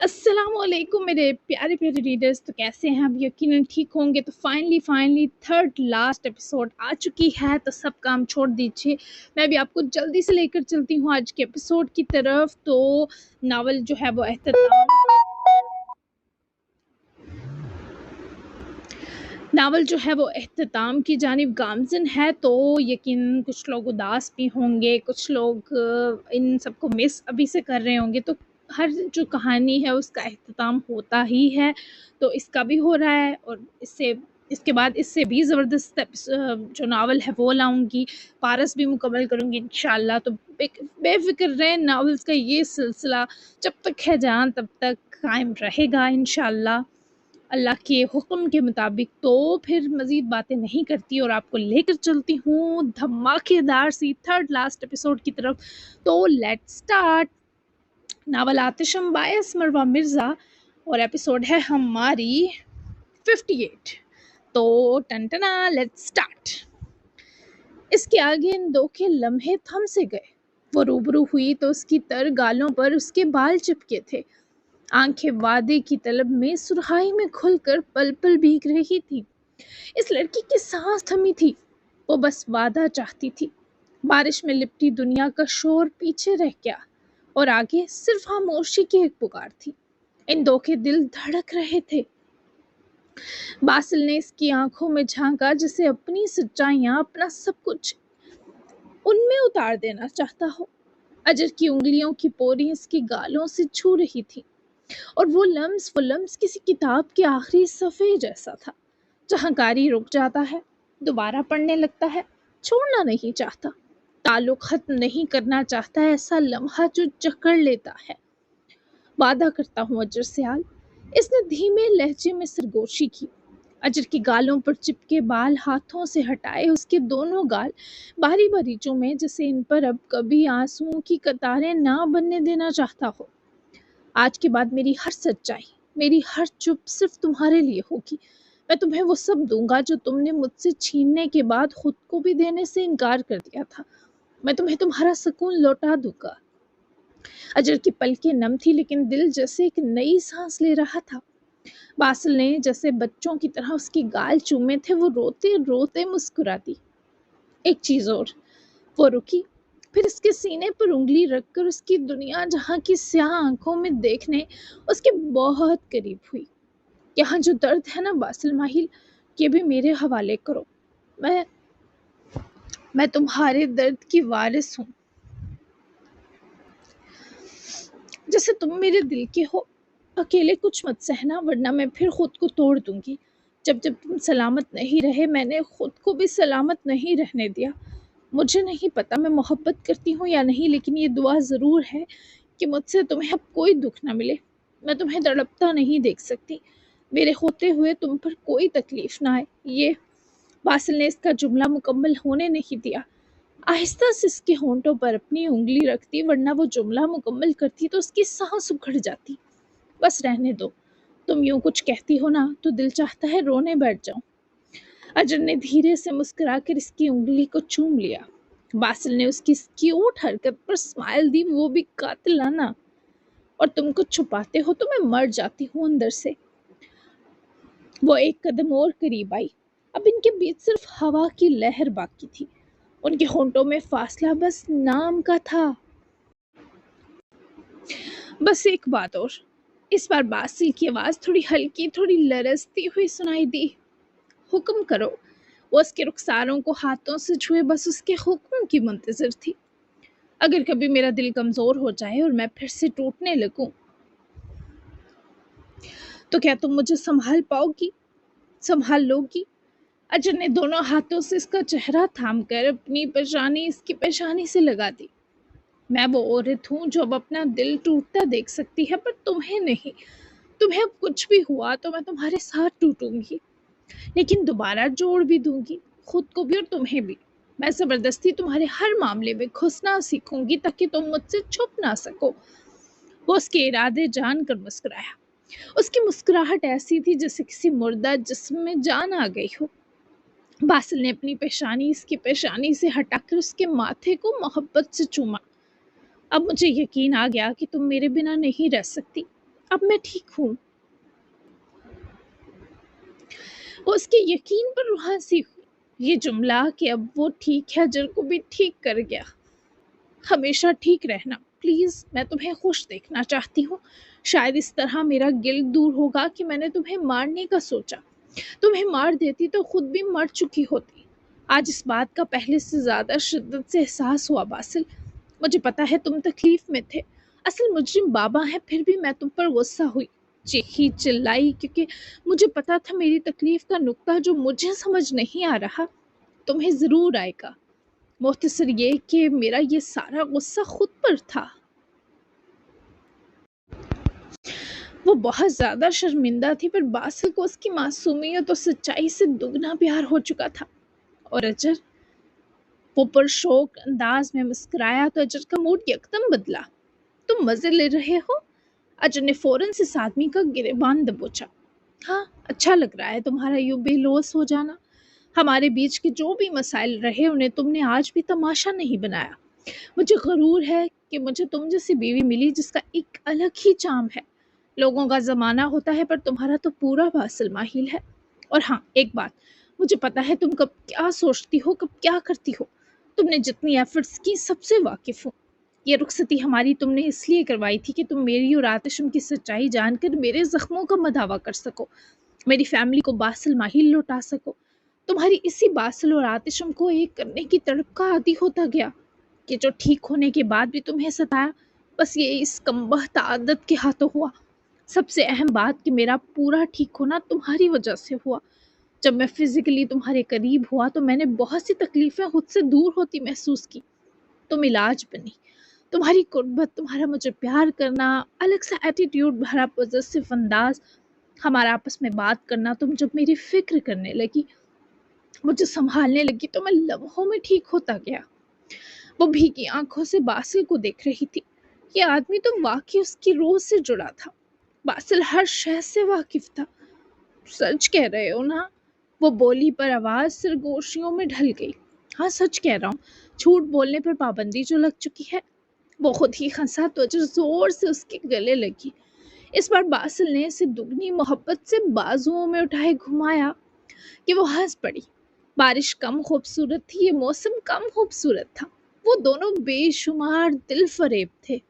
अस्सलाम वालेकुम मेरे प्यारे प्यारे रीडर्स। तो कैसे हैं आप? यकीनन ठीक होंगे। तो फाइनली थर्ड लास्ट एपिसोड आ चुकी है। तो सब काम छोड़ दीजिए, मैं भी आपको जल्दी से लेकर चलती हूँ आज के एपिसोड की तरफ। तो नावल जो है वो एहतताम की जानिब गामज़न है। तो यकीन कुछ लोग उदास भी होंगे, कुछ लोग इन सबको मिस अभी से कर रहे होंगे। तो हर जो कहानी है उसका एहतताम होता ही है, तो इसका भी हो रहा है। और इसके बाद इससे भी ज़बरदस्त जो नावल है वो लाऊंगी, पारस भी मुकम्मल करूंगी इंशाल्लाह। तो बेफिक्र रहें, नावल्स का ये सिलसिला जब तक है जान तब तक कायम रहेगा इंशाल्लाह अल्लाह के हुक्म के मुताबिक। तो फिर मज़ीद बातें नहीं करती और आपको लेकर चलती हूँ धमाकेदार सी थर्ड लास्ट एपिसोड की तरफ। तो लेट्स स्टार्ट। नावल आतिशम बायस मरवा मिर्ज़ा और एपिसोड है हमारी 58। तो टनटना लेट्स स्टार्ट। इसके आगे इन दो के लम्हे थम से गए। वो रूबरू हुई तो उसकी तर गालों पर उसके बाल चिपके थे। आंखें वादे की तलब में सुरहाई में खुलकर पल पल भीग रही थी। इस लड़की की सांस थमी थी। वो बस वादा चाहती थी। बारिश में लिपटी दुनिया का शोर पीछे रह गया और आगे सिर्फ खामोशी की एक पुकार थी। इन दो के दिल धड़क रहे थे। बासिल ने इसकी आंखों में झांका, जैसे अपनी सच्चाइयां, अपना सब कुछ उनमें उतार देना चाहता हो। अजर की उंगलियों की पोरी इसकी गालों से छू रही थी और वो लम्स किसी किताब के आखिरी सफ़े जैसा था, जहाँ कारी रुक जाता है, दोबारा पढ़ने लगता है, छोड़ना नहीं चाहता, ताल्लुक खत्म नहीं करना चाहता है। ऐसा लम्हा जो जकड़ लेता है। वादा करता हूँ अजर सियाल, इसने धीमे लहजे में सरगोशी की। अजर की गालों पर चिपके बाल हाथों से हटाए, उसके दोनों गाल बारी बारी चूमे, जैसे इन पर अब कभी आंसुओं की कतारें ना बनने देना चाहता हो। आज के बाद मेरी हर सच्चाई, मेरी हर चुप सिर्फ तुम्हारे लिए होगी। मैं तुम्हें वो सब दूंगा जो तुमने मुझसे छीनने के बाद खुद को भी देने से इनकार कर दिया था। मैं तुम्हें तुम्हारा सुकून लौटा दूंगा। अजर की पलकें नम थी, लेकिन दिल जैसे एक नई सांस ले रहा था। बासिल ने जैसे बच्चों की तरह उसके गाल चूमे थे। वो रोते रोते मुस्कुरा दी। एक चीज और। वो रुकी, फिर इसके सीने पर उंगली रखकर उसकी दुनिया जहाँ की स्याह आंखों में देखने उसके बहुत करीब हुई। यहाँ जो दर्द है ना बासिल माहिल, ये भी मेरे हवाले करो। मैं तुम्हारे दर्द की वारिस हूँ, जैसे तुम मेरे दिल के हो। अकेले कुछ मत सहना, वरना मैं फिर खुद को तोड़ दूंगी। जब जब तुम सलामत नहीं रहे, मैंने खुद को भी सलामत नहीं रहने दिया। मुझे नहीं पता मैं मोहब्बत करती हूँ या नहीं, लेकिन ये दुआ ज़रूर है कि मुझसे तुम्हें अब कोई दुख ना मिले। मैं तुम्हें तड़पता नहीं देख सकती। मेरे होते हुए तुम पर कोई तकलीफ ना आए। ये बासिल ने इसका जुमला मुकम्मल होने नहीं दिया। आहिस्ता से इसके होंठों पर अपनी उंगली रखती, वरना वो जुमला मुकम्मल करती तो उसकी सांस उखड़ जाती। बस रहने दो, तुम यूं कुछ कहती हो ना तो दिल चाहता है रोने बैठ जाऊं। अजर ने धीरे से मुस्कुराकर इसकी उंगली को चूम लिया। बासिल ने उसकी क्यूट हरकत पर स्माइल दी, वो भी कातिलाना। और तुम कुछ छुपाते हो तो मैं मर जाती हूँ अंदर से। वो एक कदम और करीब आई। अब इनके बीच सिर्फ हवा की लहर बाकी थी। उनके होंठों में फासला बस नाम का था। बस एक बात और। इस बार बासिल की आवाज थोड़ी हल्की, थोड़ी लरजती हुई सुनाई दी। हुक्म करो। वो उसके रुखसारों को हाथों से छुए बस उसके हुक्म की मुंतजर थी। अगर कभी मेरा दिल कमजोर हो जाए और मैं फिर से टूटने लगूं, तो क्या तुम मुझे संभाल पाओगी, संभाल लोगी? अजर ने दोनों हाथों से इसका चेहरा थाम कर अपनी पेशानी इसकी पेशानी से लगा दी। मैं वो औरत हूँ जो अब अपना दिल टूटता देख सकती है, पर तुम्हें नहीं। तुम्हें अब कुछ भी हुआ तो मैं तुम्हारे साथ टूटूंगी, लेकिन दोबारा जोड़ भी दूंगी, खुद को भी और तुम्हें भी। मैं ज़बरदस्ती तुम्हारे हर मामले में घुसना सीखूंगी ताकि तुम मुझसे छुप ना सको। वो उसके इरादे जान कर मुस्कुराया। उसकी मुस्कुराहट ऐसी थी जैसे किसी मुर्दा जिस्म में जान आ गई हो। बासिल ने अपनी पेशानी इसकी पेशानी से हटाकर उसके माथे को मोहब्बत से चूमा। अब मुझे यकीन आ गया कि तुम मेरे बिना नहीं रह सकती। अब मैं ठीक हूँ। वो उसके यकीन पर रुहासी हुई। ये जुमला कि अब वो ठीक है अजर को भी ठीक कर गया। हमेशा ठीक रहना प्लीज़, मैं तुम्हें खुश देखना चाहती हूँ। शायद इस तरह मेरा गिल्ट दूर होगा कि मैंने तुम्हें मारने का सोचा। तुम्हें मार देती तो खुद भी मर चुकी होती। आज इस बात का पहले से ज़्यादा शिद्दत से एहसास हुआ बासिल। मुझे पता है तुम तकलीफ में थे, असल मुजरिम बाबा हैं, फिर भी मैं तुम पर गुस्सा हुई, चीखी चिल्लाई, क्योंकि मुझे पता था मेरी तकलीफ का नुक्ता जो मुझे समझ नहीं आ रहा तुम्हें ज़रूर आएगा। मुख्तसर ये कि मेरा ये सारा गुस्सा खुद पर था। वो बहुत ज़्यादा शर्मिंदा थी, पर बासिल को उसकी मासूमियत और सच्चाई से दुगना प्यार हो चुका था। और अजर, वो पुरशौक अंदाज में मुस्कुराया तो अजर का मूड यकदम बदला। तुम मज़े ले रहे हो? अजर ने फौरन से इस आदमी का गिरेबान दबोचा। हाँ, अच्छा लग रहा है तुम्हारा यूं बेलोस हो जाना। हमारे बीच के जो भी मसाइल रहे उन्हें तुमने आज भी तमाशा नहीं बनाया। मुझे गरूर है कि मुझे तुम जैसी बीवी मिली जिसका एक अलग ही चार्म है। लोगों का ज़माना होता है पर तुम्हारा तो पूरा बासिल माहिल है। और हाँ, एक बात, मुझे पता है तुम कब क्या सोचती हो, कब क्या करती हो। तुमने जितनी एफर्ट्स की सबसे वाकिफ़ हूँ। ये रुखसती हमारी तुमने इसलिए करवाई थी कि तुम मेरी और आतिशम की सच्चाई जानकर मेरे ज़ख्मों का मदावा कर सको, मेरी फैमिली को बासिल माहिल लौटा सको। तुम्हारी इसी बासिल और आतिशम को एक करने की तड़प का आदी होता गया कि जो ठीक होने के बाद भी तुम्हें सताया, बस ये इस कमबख्त आदत के हाथों हुआ। सबसे अहम बात कि मेरा पूरा ठीक होना तुम्हारी वजह से हुआ। जब मैं फिजिकली तुम्हारे करीब हुआ तो मैंने बहुत सी तकलीफें खुद से दूर होती महसूस की। तुम इलाज बनी। तुम्हारी कुर्बत, तुम्हारा मुझे प्यार करना, अलग सा एटीट्यूड भरा पॉजिटिव अंदाज, हमारा आपस में बात करना, तुम जब मेरी फिक्र करने लगी, मुझे संभालने लगी, तो मैं लम्हों में ठीक होता गया। वो भीगी आंखों से बासिल को देख रही थी। ये आदमी तो वाकई उसकी रूह से जुड़ा था। बासिल हर शय से वाकिफ था। सच कह रहे हो ना? वो बोली पर आवाज सरगोशियों में ढल गई। हाँ, सच कह रहा हूँ। झूठ बोलने पर पाबंदी जो लग चुकी है। वो खुद ही हंसा तो अजर जोर से उसके गले लगी। इस बार बासिल ने इसे दुगनी मोहब्बत से बाजुओं में उठाए घुमाया कि वो हंस पड़ी। बारिश कम खूबसूरत थी, ये मौसम कम खूबसूरत था। वो दोनों बेशुमार दिल फरेब थे।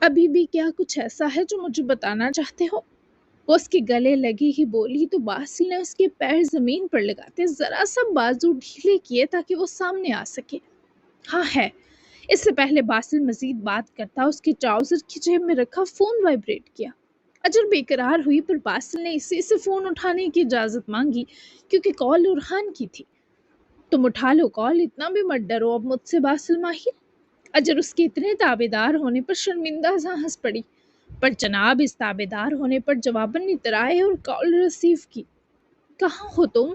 अभी भी क्या कुछ ऐसा है जो मुझे बताना चाहते हो? वो उसके गले लगी ही बोली तो बासिल ने उसके पैर जमीन पर लगाते जरा सा बाजू ढीले किए ताकि वो सामने आ सके। हाँ है। इससे पहले बासिल मजीद बात करता उसके ट्राउजर की जेब में रखा फोन वाइब्रेट किया। अजर बेकरार हुई, पर बासिल ने इसी से फोन उठाने की इजाजत मांगी क्योंकि कॉल उरहान की थी। तुम उठा लो कॉल, इतना भी मत डरो अब मुझसे बासिल माहिर। अजर उसके इतने ताबेदार होने पर शर्मिंदा सा हंस पड़ी, पर जनाब इस ताबेदार होने पर जवाबन इतराए और कॉल रिसीव की। कहाँ हो तुम?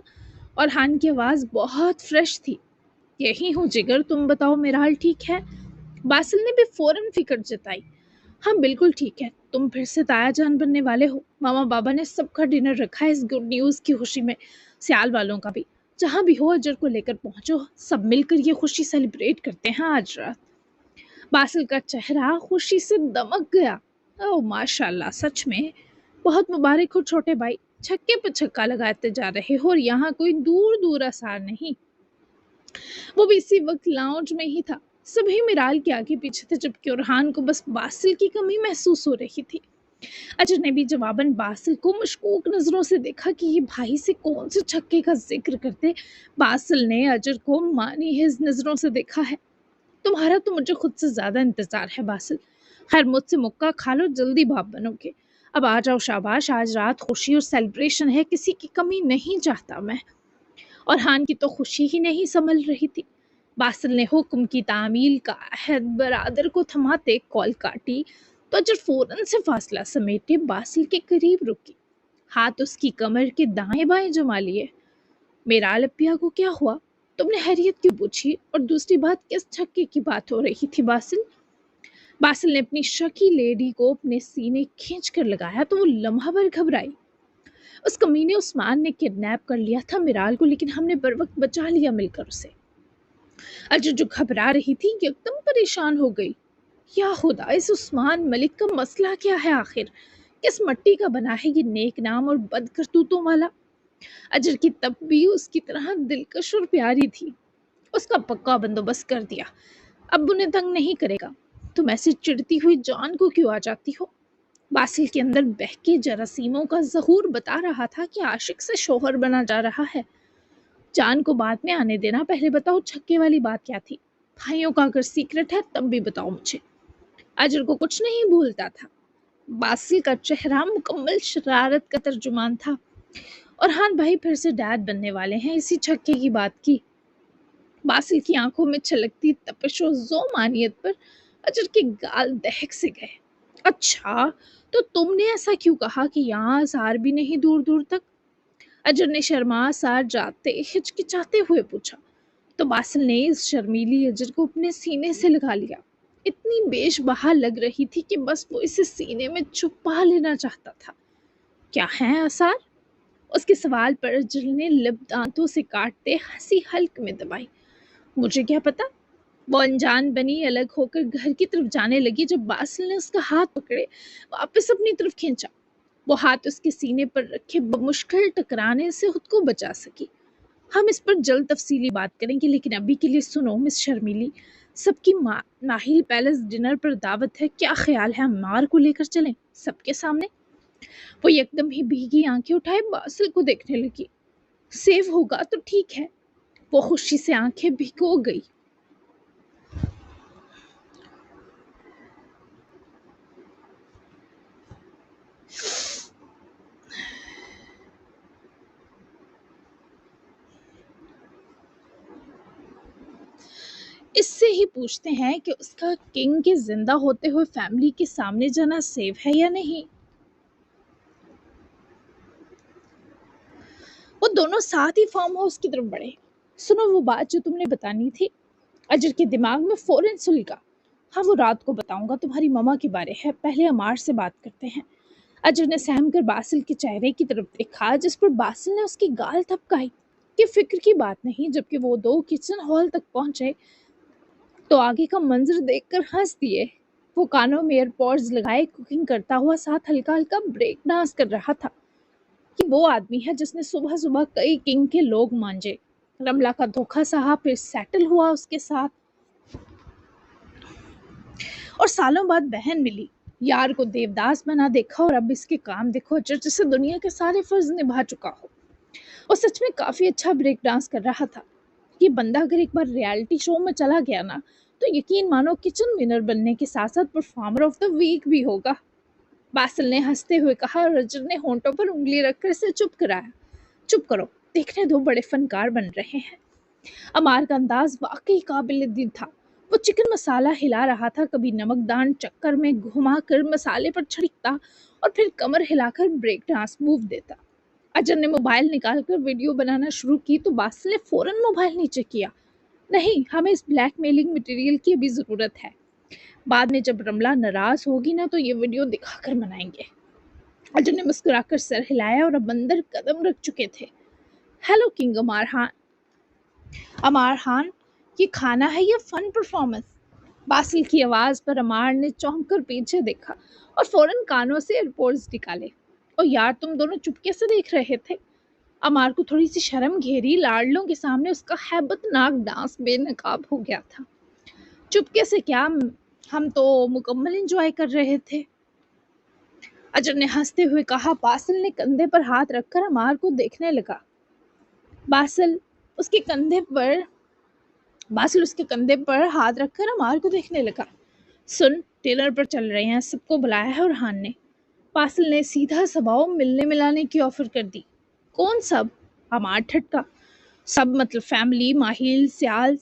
और हान की आवाज़ बहुत फ्रेश थी। यही हूँ जिगर, तुम बताओ मेरा हाल ठीक है? बासिल ने भी फौरन फिक्र जताई। हाँ बिल्कुल ठीक है, तुम फिर से ताया जान बनने वाले हो। मामा बाबा ने सबका डिनर रखा है इस गुड न्यूज़ की खुशी में, सियाल वालों का भी। जहाँ भी हो अजर को लेकर पहुंचो, सब मिलकर ये खुशी सेलिब्रेट करते हैं आज रात। बासिल का चेहरा खुशी से दमक गया। ओह माशाल्लाह, सच में बहुत मुबारक हो छोटे भाई। छक्के पर छक्का लगाते जा रहे हो और यहाँ कोई दूर दूर आसार नहीं। वो भी इसी वक्त लाउंज में ही था। सभी मिराल के आगे पीछे थे, जबकि उरहान को बस बासिल की कमी महसूस हो रही थी। अजर ने भी जवाबन बासिल को मशकूक नजरों से देखा कि ये भाई से कौन से छक्के का जिक्र करते। बासिल ने अजर को मानी हिज नजरों से देखा है। तुम्हारा तो मुझे खुद से ज्यादा इंतजार है बासिल। खैर, मुझसे मुक्का खा लो, जल्दी बाप बनोगे। अब आ जाओ, शाबाश, आज रात खुशी और सेलिब्रेशन है, किसी की कमी नहीं चाहता मैं। और हान की तो खुशी ही नहीं संभल रही थी। बासिल ने हुक्म की तामील का अहद बरादर को थमाते कॉल काटी तो अजर फौरन से फासला समेटे बासिल के करीब रुकी, हाथ उसकी कमर के दाएं बाएं जमा लिए। मेरा लपिया को क्या हुआ? तुमने हैरियत क्यों पूछी? और दूसरी बात, किस छक्के की बात हो रही थी बासिल? बासिल ने अपनी शकी लेडी को अपने सीने खींच कर लगाया तो वो लम्हा भर घबराई। उस कमीने उस्मान ने किडनैप कर लिया था मिराल को, लेकिन हमने बर वक्त बचा लिया मिलकर उसे। अजर जो घबरा रही थी एकदम परेशान हो गई। یا خدا، اس عثمان ملک کا مسئلہ کیا ہے آخر؟ کس مٹی کا بنا ہے یہ نیک نام اور بد کرتوتوں والا؟ اجر کی تب بھی اس کی طرح دلکش اور پیاری تھی، اس کا پکا بندوبست کر دیا، اب انہیں تنگ نہیں کرے گا۔ تم ایسی چڑتی ہوئی جان کو کیوں آ جاتی ہو؟ باسل کے اندر بہکے جراثیموں کا ظہور بتا رہا تھا کہ عاشق سے شوہر بنا جا رہا ہے۔ جان کو بعد میں آنے دینا، پہلے بتاؤ چھکے والی بات کیا تھی؟ بھائیوں کا اگر سیکرٹ ہے تب بھی بتاؤ مجھے۔ اجر کو کچھ نہیں بھولتا تھا، باسل کا چہرہ مکمل شرارت کا ترجمان تھا۔ اور ہاں بھائی پھر سے ڈیڈ بننے والے ہیں اسی چھکے کی بات کی۔ باسل کی آنکھوں میں چھلکتی تپش و ذومانیت پر اجر کے گال دہک سے گئے۔ اچھا تو تم نے ایسا کیوں کہا کہ یہاں آثار بھی نہیں دور دور تک؟ اجر نے شرما آثار جاتے ہچکچاتے ہوئے پوچھا، تو باسل نے اس شرمیلی اجر کو اپنے سینے سے لگا لیا۔ اتنی بیش بہا لگ رہی تھی کہ بس وہ اسے سینے میں چھپا لینا چاہتا تھا۔ کیا ہیں آثار؟ اس کے سوال پر اجر نے لب دانتوں سے کاٹتے ہنسی حلق میں دبائی۔ مجھے کیا پتا؟ وہ انجان بنی الگ ہو کر گھر کی طرف جانے لگی جب باسل نے اس کا ہاتھ پکڑے واپس اپنی طرف کھینچا۔ وہ ہاتھ اس کے سینے پر رکھے بمشکل ٹکرانے سے خود کو بچا سکی۔ ہم اس پر جلد تفصیلی بات کریں گے، لیکن ابھی کے لیے سنو مس شرمیلی، سب کی ناہل پیلس ڈنر پر دعوت ہے، کیا خیال ہے عمار کو لے کر چلیں سب کے سامنے؟ وہ یکدم ہی بھیگی آنکھیں اٹھائے باسل کو دیکھنے لگی۔ سیف ہوگا تو ٹھیک ہے۔ وہ خوشی سے آنکھیں بھگو گئی۔ اس سے ہی پوچھتے ہیں کہ اس کا کنگ کے زندہ ہوتے ہوئے فیملی کے سامنے جانا سیف ہے یا نہیں۔ وہ دونوں ساتھ ہی فارم ہاؤس کی طرف بڑھے۔ سنو وہ بات جو تم نے بتانی تھی۔ اجر کے دماغ میں فوراً سلگا۔ ہاں وہ رات کو بتاؤں گا، تمہاری ماما کے بارے ہے، پہلے عمار سے بات کرتے ہیں۔ اجر نے سہم کر باسل کے چہرے کی طرف دیکھا، جس پر باسل نے اس کی گال تھپکائی کہ فکر کی بات نہیں۔ جبکہ وہ دو کچن ہال تک پہنچے تو آگے کا منظر دیکھ کر ہنس دیے۔ وہ کانوں میں ایئر پوڈز لگائے کوکنگ کرتا ہوا ساتھ ہلکا ہلکا بریک ڈانس کر رہا تھا۔ کہ وہ آدمی ہے جس نے صبح صبح کئی کنگ کے لوگ مانجے، رملہ کا دھوکہ سہا، پھر سیٹل ہوا اس کے ساتھ، اور سالوں بعد بہن ملی، یار کو دیوداس بنا دیکھا، اور اب اس کے کام دیکھو جیسے دنیا کے سارے فرض نبھا چکا ہو۔ وہ سچ میں کافی اچھا بریک ڈانس کر رہا تھا۔ یہ بندہ اگر ایک بار ریالٹی شو میں چلا گیا نا تو یقین مانو کچن ونر بننے کے ساتھ ساتھ پرفارمر آف دا ویک بھی ہوگا۔ باسل نے ہنستے ہوئے کہا اور رجر نے ہونٹوں پر انگلی رکھ کر اسے چپ کرایا۔ چپ کرو، دیکھنے دو، بڑے فنکار بن رہے ہیں۔ عمار کا انداز واقعی قابل دید تھا۔ وہ چکن مسالہ ہلا رہا تھا، کبھی نمک دان چکر میں گھما کر مسالے پر چھڑکتا اور پھر کمر ہلا کر بریک ڈانس موو دیتا۔ اجر نے موبائل نکال کر ویڈیو بنانا شروع کی تو باسل نے فوراً موبائل نیچے کیا۔ نہیں، ہمیں اس بلیک میلنگ مٹیریل کی ابھی ضرورت ہے، بعد میں جب رملہ ناراض ہوگی نا تو یہ ویڈیو دکھا کر منائیں گے۔ اجر نے مسکرا کر سر ہلایا اور اب اندر قدم رکھ چکے تھے۔ Hello king Ammar Khan. عمار خان، یہ کھانا ہے یا فن پرفارمنس؟ باسل کی آواز پر عمار نے چونک کر پیچھے دیکھا اور فوراً کانوں سے ایئرپورٹس نکالے۔ اور یار تم دونوں چپکے سے دیکھ رہے تھے؟ عمار کو تھوڑی سی شرم گھیری، لاڈلوں کے سامنے اس کا ہیبت ناک ڈانس بے نقاب ہو گیا تھا۔ چپکے سے کیا، ہم تو مکمل انجوائے کر رہے تھے، اجر نے ہنستے ہوئے کہا۔ باسل نے کندھے پر ہاتھ رکھ کر عمار کو دیکھنے لگا۔ باسل اس کے کندھے پر ہاتھ رکھ کر عمار کو دیکھنے لگا۔ سن، ڈنر پر چل رہے ہیں، سب کو بلایا ہے ارحان نے۔ باسل نے سیدھا سباؤ ملنے ملانے کی آفر کر دی۔ کون سب؟ عمار ٹھٹکا۔ سب مطلب فیملی، ماہیل، سیال۔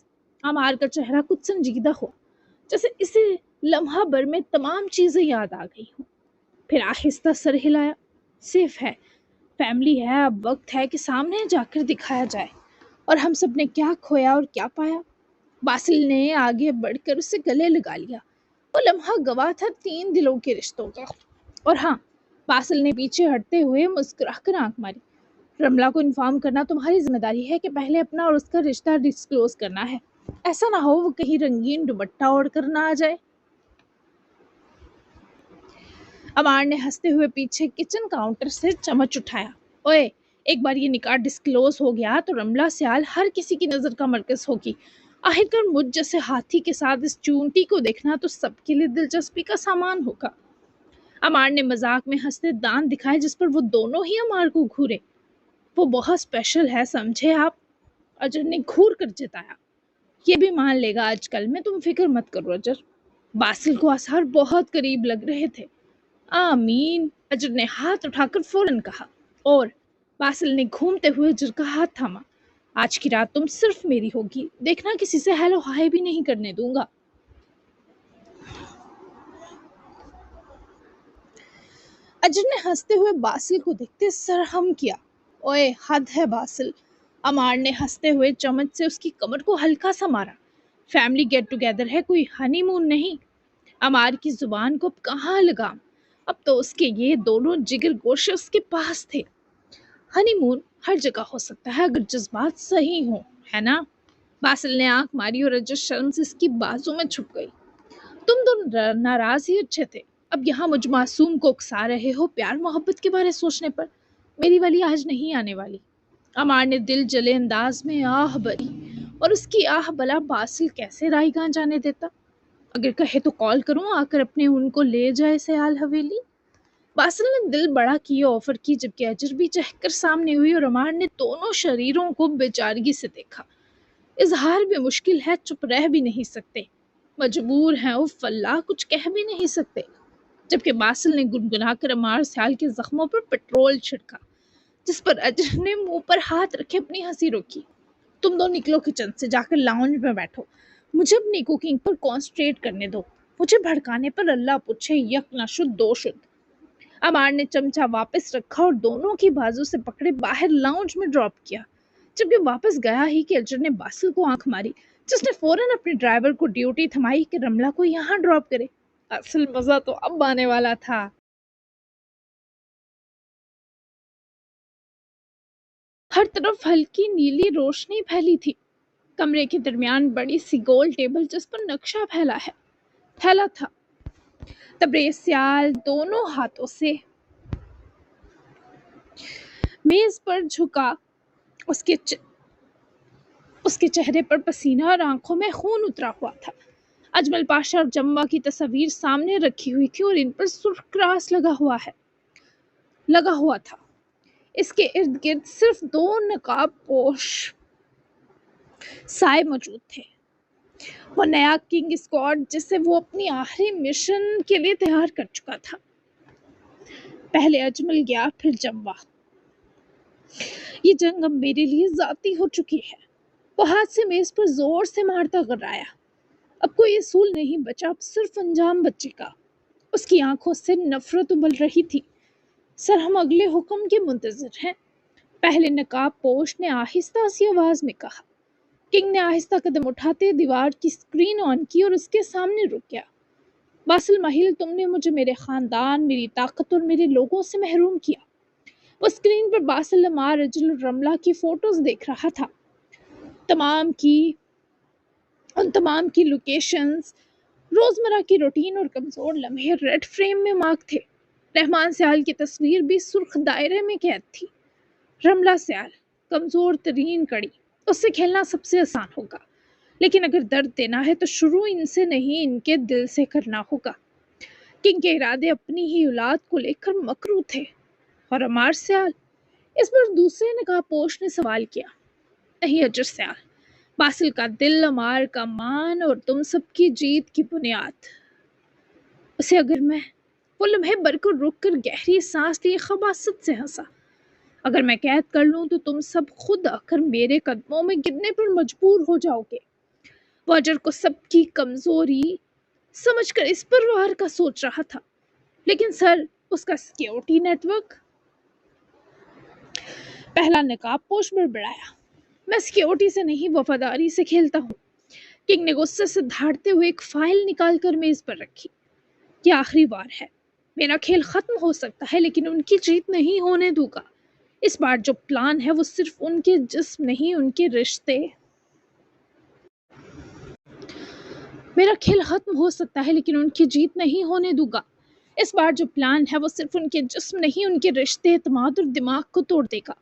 عمار کا چہرہ کچھ سنجیدہ ہوا، جیسے اسے لمحہ بھر میں تمام چیزیں یاد آ گئی ہوں۔ پھر آہستہ سر ہلایا۔ سیف ہے، فیملی ہے، اب وقت ہے کہ سامنے جا کر دکھایا جائے، اور ہم سب نے کیا کھویا اور کیا پایا۔ باسل نے آگے بڑھ کر اسے گلے لگا لیا۔ وہ لمحہ گواہ تھا 3 دلوں کے رشتوں کا۔ اور ہاں، باسل نے پیچھے ہٹتے ہوئے مسکرا کر آنکھ ماری، رملہ کو انفارم کرنا تمہاری ذمہ داری ہے کہ پہلے اپنا اور اس کا رشتہ ڈسکلوز کرنا ہے۔ ایسا نہ ہو وہ کہیں رنگین دوپٹہ اوڑھ کر نہ آ جائے۔ अमार ने हंसते हुए पीछे किचन काउंटर से चम्मच उठाया। ओए, एक बार ये निकाह डिस्क्लोज हो गया तो रमला सियाल हर किसी की नजर का मरकज होगी। आखिरकार मुझ जैसे हाथी के साथ इस चूंटी को देखना तो सबके लिए दिलचस्पी का सामान होगा। अमार ने मजाक में हंसते दांत दिखाए, जिस पर वो दोनों ही अमार को घूरे। वो बहुत स्पेशल है, समझे आप? अजर ने घूर कर जताया। ये भी मान लेगा आजकल में, तुम फिक्र मत करो अजर। बासिल को आसार बहुत करीब लग रहे थे। आमीन, अजर ने हाथ उठाकर फौरन कहा। और बासिल ने घूमते हुए अजर का हाथ थामा। आज की रात तुम सिर्फ मेरी होगी, देखना किसी से हेलो हाय भी नहीं करने दूंगा। अजर ने हंसते हुए बासिल को देखते सरहम किया। ओए, हद है बासिल। अमार ने हंसते हुए चम्मच से उसकी कमर को हल्का सा मारा। फैमिली गेट टुगेदर है, कोई हनीमून नहीं। अमार की जुबान को अब कहाँ लगाम, अब तो उसके ये दोनों जिगर गोशे उसके पास थे। हनीमून हर जगह हो सकता है अगर जज्बात सही हो, है ना? बासिल ने आंख मारी और अजर शर्म से इसकी बाजू में छुप गई। तुम तो नाराज ही अच्छे थे, अब यहाँ मुझ मासूम को उकसा रहे हो प्यार मोहब्बत के बारे सोचने पर। मेरी वाली आज नहीं आने वाली। अमार ने दिल जले अंदाज में आह भरी, और उसकी आह भला बासिल कैसे रायगां जाने देता। अगर कहे तो कॉल करूं, आकर अपने उनको ले जाए सयाल हवेली। बासिल ने दिल बड़ा किए ऑफर की, जबकि अजर भी चहकर सामने हुई और अमार ने दोनों शरीरों को बेचारगी से देखा। इजहार भी मुश्किल है, चुप रह भी नहीं सकते, मजबूर हैं उफ अल्लाह, कुछ कह भी नहीं सकते। जबकि बासिल ने गुनगुनाकर अमार सयाल के जख्मों पर पेट्रोल छिड़का, जिस पर अजर ने मुंह पर हाथ रखे अपनी हंसी रोकी। तुम दो निकलो किचन से, जाकर लाउंज में बैठो, मुझे अपनी कुकिंग पर कॉन्सेंट्रेट करने दो। मुझे भड़काने पर अल्लाह पूछे, यक न शुद्ध दो शुद्ध। अमार ने चमचा वापस रखा और दोनों की बाजू से पकड़े बाहर लाउंज में ड्रॉप किया। जबकि वापस गया ही कि अजर ने बासिल को आंख मारी, जिसने फौरन अपने ड्राइवर को ड्यूटी थमाई कि रमला को यहाँ ड्रॉप करे। असल मजा तो अब आने वाला था। हर तरफ हल्की नीली रोशनी फैली थी। कमरे के दरमियान बड़ी सी गोल टेबल, जिस पर नक्शा फैला था। तबरेज सियाल दोनों हाथों से मेज पर झुका, उसके चेहरे पर पसीना और आंखों में खून उतरा हुआ था। अजमल पाशा और जम्बा की तस्वीर सामने रखी हुई थी और इन पर सुर्ख क्रास लगा हुआ था। इसके इर्द गिर्द सिर्फ दो नकाब पोश साए मौजूद थे। वो नया किंग स्क्वाड जिसे वो अपनी आखिरी मिशन के लिए तैयार कर चुका था। पहले अजमल गया, फिर जम्बा। ये जंग अब मेरे लिए जाती हो चुकी है। वो हाथ से मेज पर जोर से मारता कराया। अब कोई असूल नहीं बचा, अब सिर्फ अंजाम बचेगा। उसकी आंखों से नफरत उबल रही थी। सर, हम अगले हुक्म के मुंतजर हैं, पहले नकाब पोश ने आहिस्ता सी आवाज में कहा। किंग ने आहिस्ता कदम उठाते दीवार की स्क्रीन ऑन की और उसके सामने रुक गया। बासिल महिल, तुमने मुझे मेरे खानदान, मेरी ताकत और मेरे लोगों से महरूम किया। वो स्क्रीन पर बासिल, अमार, अजल और रमला की फोटोज देख रहा था। उन तमाम की लोकेशंस, रोजमर्रा की रूटीन और कमजोर लम्हे रेड फ्रेम में मार्क थे। रहमान सयाल की तस्वीर भी सुर्ख दायरे में कैद थी। रमला सयाल, कमजोर तरीन कड़ी, उससे खेलना सबसे आसान होगा, लेकिन अगर दर्द देना है तो शुरू इनसे नहीं, इनके दिल से करना होगा। किंग के इरादे अपनी ही औलाद को लेकर मकरू थे। और अमार सयाल, इस पर दूसरे नकाबपोश ने सवाल किया। नहीं अजर सयाल, बासिल का दिल, अमार का मान और तुम सबकी जीत की बुनियाद। उसे अगर मैं वो लम्हे भरकर रुक कर गहरी सांस लिए खबासत से हंसा। अगर मैं कैद कर लूं तो तुम सब खुद आकर मेरे कदमों में गिरने पर मजबूर हो जाओगे। वो अजर को सबकी कमजोरी समझकर इस पर वार का सोच रहा था, लेकिन सर, उसका सिक्योरिटी नेटवर्क। पहला नकाबपोश बड़बड़ाया। मैं सिक्योरिटी से नहीं, वफादारी से खेलता हूँ। किंग ने गुस्से से धाड़ते हुए एक फाइल निकालकर मेज पर रखी। ये आखिरी बार है, मेरा खेल खत्म हो सकता है लेकिन उनकी जीत नहीं होने दूंगा। इस बार जो प्लान है वो सिर्फ उनके जिस्म नहीं, उनके रिश्ते। मेरा खेल खत्म हो सकता है लेकिन उनकी जीत नहीं होने दूंगा। اس بار جو پلان ہے وہ صرف ان کے جسم نہیں، ان کے رشتے، اعتماد اور دماغ کو توڑ دے گا۔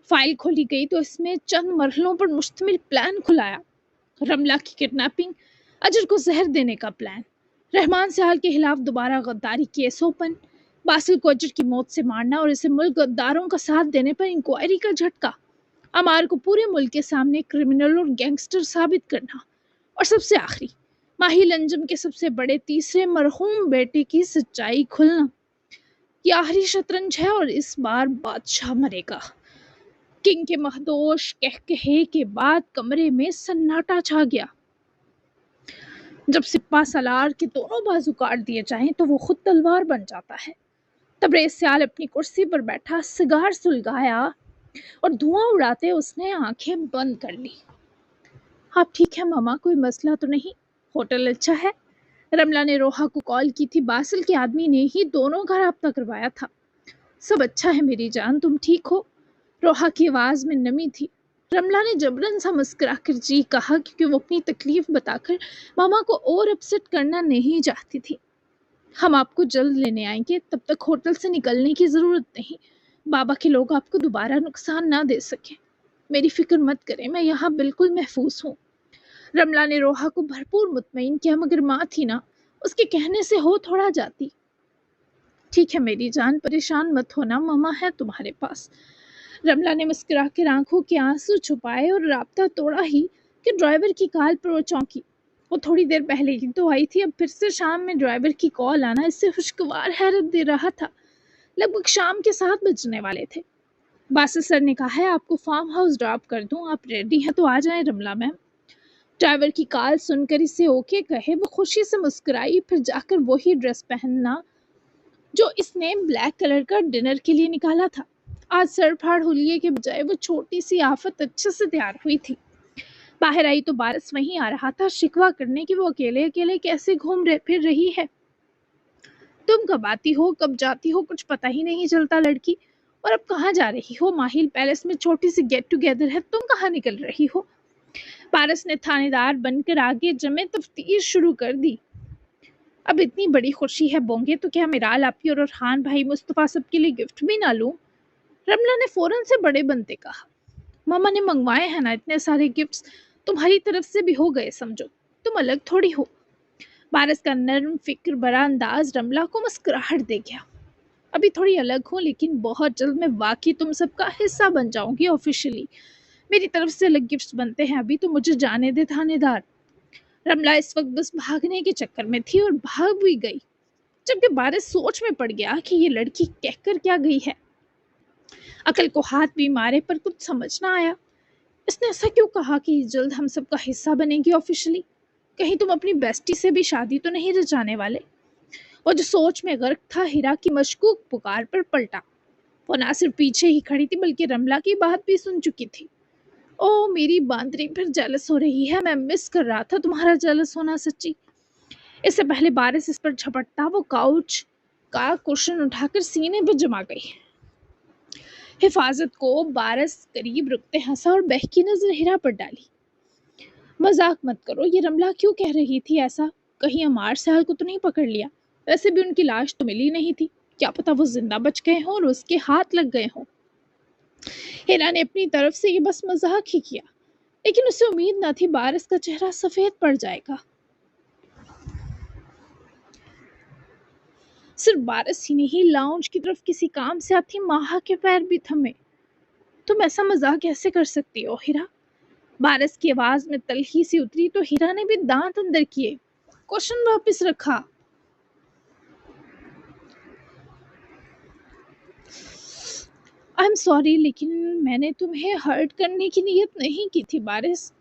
فائل کھولی گئی تو اس میں چند مرحلوں پر مشتمل پلان کھلایا۔ رملہ کی کڈنیپنگ، اجر کو زہر دینے کا پلان، رحمان سیال کے خلاف دوبارہ غداری کیس اوپن، باسل کو اجر کی موت سے مارنا اور اسے ملک غداروں کا ساتھ دینے پر انکوائری کا جھٹکا، عمار کو پورے ملک کے سامنے کرمنل اور گینگسٹر ثابت کرنا، اور سب سے آخری ماہی لنجم کے سب سے بڑے تیسرے مرحوم بیٹے کی سچائی کھلنا۔ یہ آخری شطرنج ہے اور اس بار بادشاہ مرے گا۔ کنگ کے مخدوش کہے کے بعد کمرے میں سناٹا چھا گیا۔ جب سپہ سالار کے دونوں بازو کاٹ دیے جائیں تو وہ خود تلوار بن جاتا ہے۔ تبریز سیال اپنی کرسی پر بیٹھا سگار سلگایا اور دھواں اڑاتے اس نے آنکھیں بند کر لی۔ آپ ٹھیک ہے ماما؟ کوئی مسئلہ تو نہیں؟ ہوٹل اچھا ہے؟ رملہ نے روحا کو کال کی تھی، باسل کے آدمی نے ہی دونوں کا رابطہ کروایا تھا۔ سب اچھا ہے میری جان، تم ٹھیک ہو؟ روحا کی آواز میں نمی تھی۔ رملہ نے جبرن سا مسکرا کر جی کہا کیونکہ وہ اپنی تکلیف بتا کر ماما کو اور اپسٹ کرنا نہیں چاہتی تھی۔ ہم آپ کو جلد لینے آئیں گے، تب تک ہوٹل سے نکلنے کی ضرورت نہیں۔ بابا کے لوگ آپ کو دوبارہ نقصان نہ دے سکیں۔ میری فکر مت کریں، میں یہاں بالکل محفوظ ہوں۔ رملہ نے روحا کو بھرپور مطمئن کیا، مگر ماں تھی نا، اس کے کہنے سے ہو تھوڑا جاتی۔ ٹھیک ہے میری جان، پریشان مت ہونا، ماما ہے تمہارے پاس۔ رملہ نے مسکرا کر آنکھوں کے آنسو چھپائے اور رابطہ توڑا ہی کہ ڈرائیور کی کال پر وہ چونکی۔ وہ تھوڑی دیر پہلے ہی تو آئی تھی، اب پھر سے شام میں ڈرائیور کی کال آنا اس سے خوشگوار حیرت دے رہا تھا۔ لگ بھگ شام کے 7 بجنے والے تھے۔ باسل سر نے کہا ہے آپ کو فارم ہاؤس ڈراپ کر دوں، آپ ریڈی ہیں تو آ جائیں رملہ میم۔ ڈرائیور کی کال سن کر اسے اوکے کہے وہ خوشی سے مسکرائی، پھر جا کر وہی ڈریس پہننا جو اس نے بلیک کلر کا ڈنر کے لیے نکالا تھا۔ آج سر پھاڑ ہولیے کے بجائے وہ چھوٹی سی آفت اچھے سے تیار ہوئی تھی۔ باہر آئی تو بارس وہیں آ رہا تھا، شکوہ کرنے کی وہ اکیلے اکیلے کیسے گھوم پھر رہی ہے۔ تم کب آتی ہو کب جاتی ہو کچھ پتہ ہی نہیں چلتا لڑکی، اور اب کہاں جا رہی ہو؟ ماہیل پیلس میں چھوٹی سی گیٹ ٹوگیدر ہے، تم کہاں نکل رہی ہو؟ پارس نے تھانے دار بن کر آگے جمع تفتیش شروع کر دی۔ اب اتنی بڑی خوشی ہے بونگے تو کیا میرال آپی اور ارحان بھائی مصطفیٰ سب کے لیے گفٹ بھی نہ لوں؟ رملہ نے فوراً سے بڑے بنتے کہا۔ ماما نے منگوائے ہیں نا اتنے سارے گفٹس، تمہاری طرف سے بھی ہو گئے سمجھو، تم الگ تھوڑی ہو۔ بارس کا نرم فکر برا انداز رملہ کو مسکراہٹ دے گیا۔ ابھی تھوڑی الگ ہوں لیکن بہت جلد میں واقعی تم سب کا حصہ بن جاؤں گی آفیشلی۔ میری طرف سے الگ گفٹس بنتے ہیں، ابھی تو مجھے جانے دے تھانے دار۔ رملہ اس وقت بس بھاگنے کے چکر میں تھی اور بھاگ بھی گئی، جبکہ بارس سوچ میں پڑ گیا کہ یہ لڑکی کہہ کر کیا گئی ہے۔ عقل کو ہاتھ بھی مارے پر کچھ سمجھ نہ آیا۔ اس نے ایسا کیوں کہا کہ جلد ہم سب کا حصہ بنے گی آفیشلی؟ کہیں تم اپنی بیسٹی سے بھی شادی تو نہیں رچانے والے؟ وہ جو سوچ میں غرق تھا ہیرا کی مشکوک پکار پر پلٹا۔ وہ نہ صرف پیچھے ہی کھڑی تھی بلکہ رملہ کی بات بھی سن چکی تھی۔ او میری باندری پھر جیلس ہو رہی ہے، میں مس کر رہا تھا تمہارا جیلس ہونا سچی۔ اس سے پہلے بارس اس پر جھپٹتا وہ کاؤچ کا کشن اٹھا کر سینے پہ جما گئی۔ حفاظت کو بارس قریب رکتے ہنسا اور بہکی نظر ہیرا پر ڈالی۔ مذاق مت کرو، یہ رملہ کیوں کہہ رہی تھی ایسا؟ کہیں عمار سیال کو تو نہیں پکڑ لیا؟ ویسے بھی ان کی لاش تو ملی نہیں تھی، کیا پتا وہ زندہ بچ گئے ہوں اور اس کے ہاتھ لگ گئے ہوں۔ ہیرا نے اپنی طرف سے یہ بس مذاق ہی کیا، لیکن اسے امید نہ تھی بارس کا چہرہ سفید پڑ جائے گا۔ صرف بارس ہی نہیں، لاؤنج کی طرف کسی کام سے آتی ماہا کے پیر بھی تھمے۔ تم ایسا مذاق کیسے کر سکتی ہو ہیرا؟ بارس کی آواز میں تلخی سی اتری تو ہیرا نے بھی دانت اندر کیے، کوشن واپس رکھا۔ I'm sorry، لیکن میں نے تمہیں ہرٹ کرنے کی نیت نہیں کی تھی بارس۔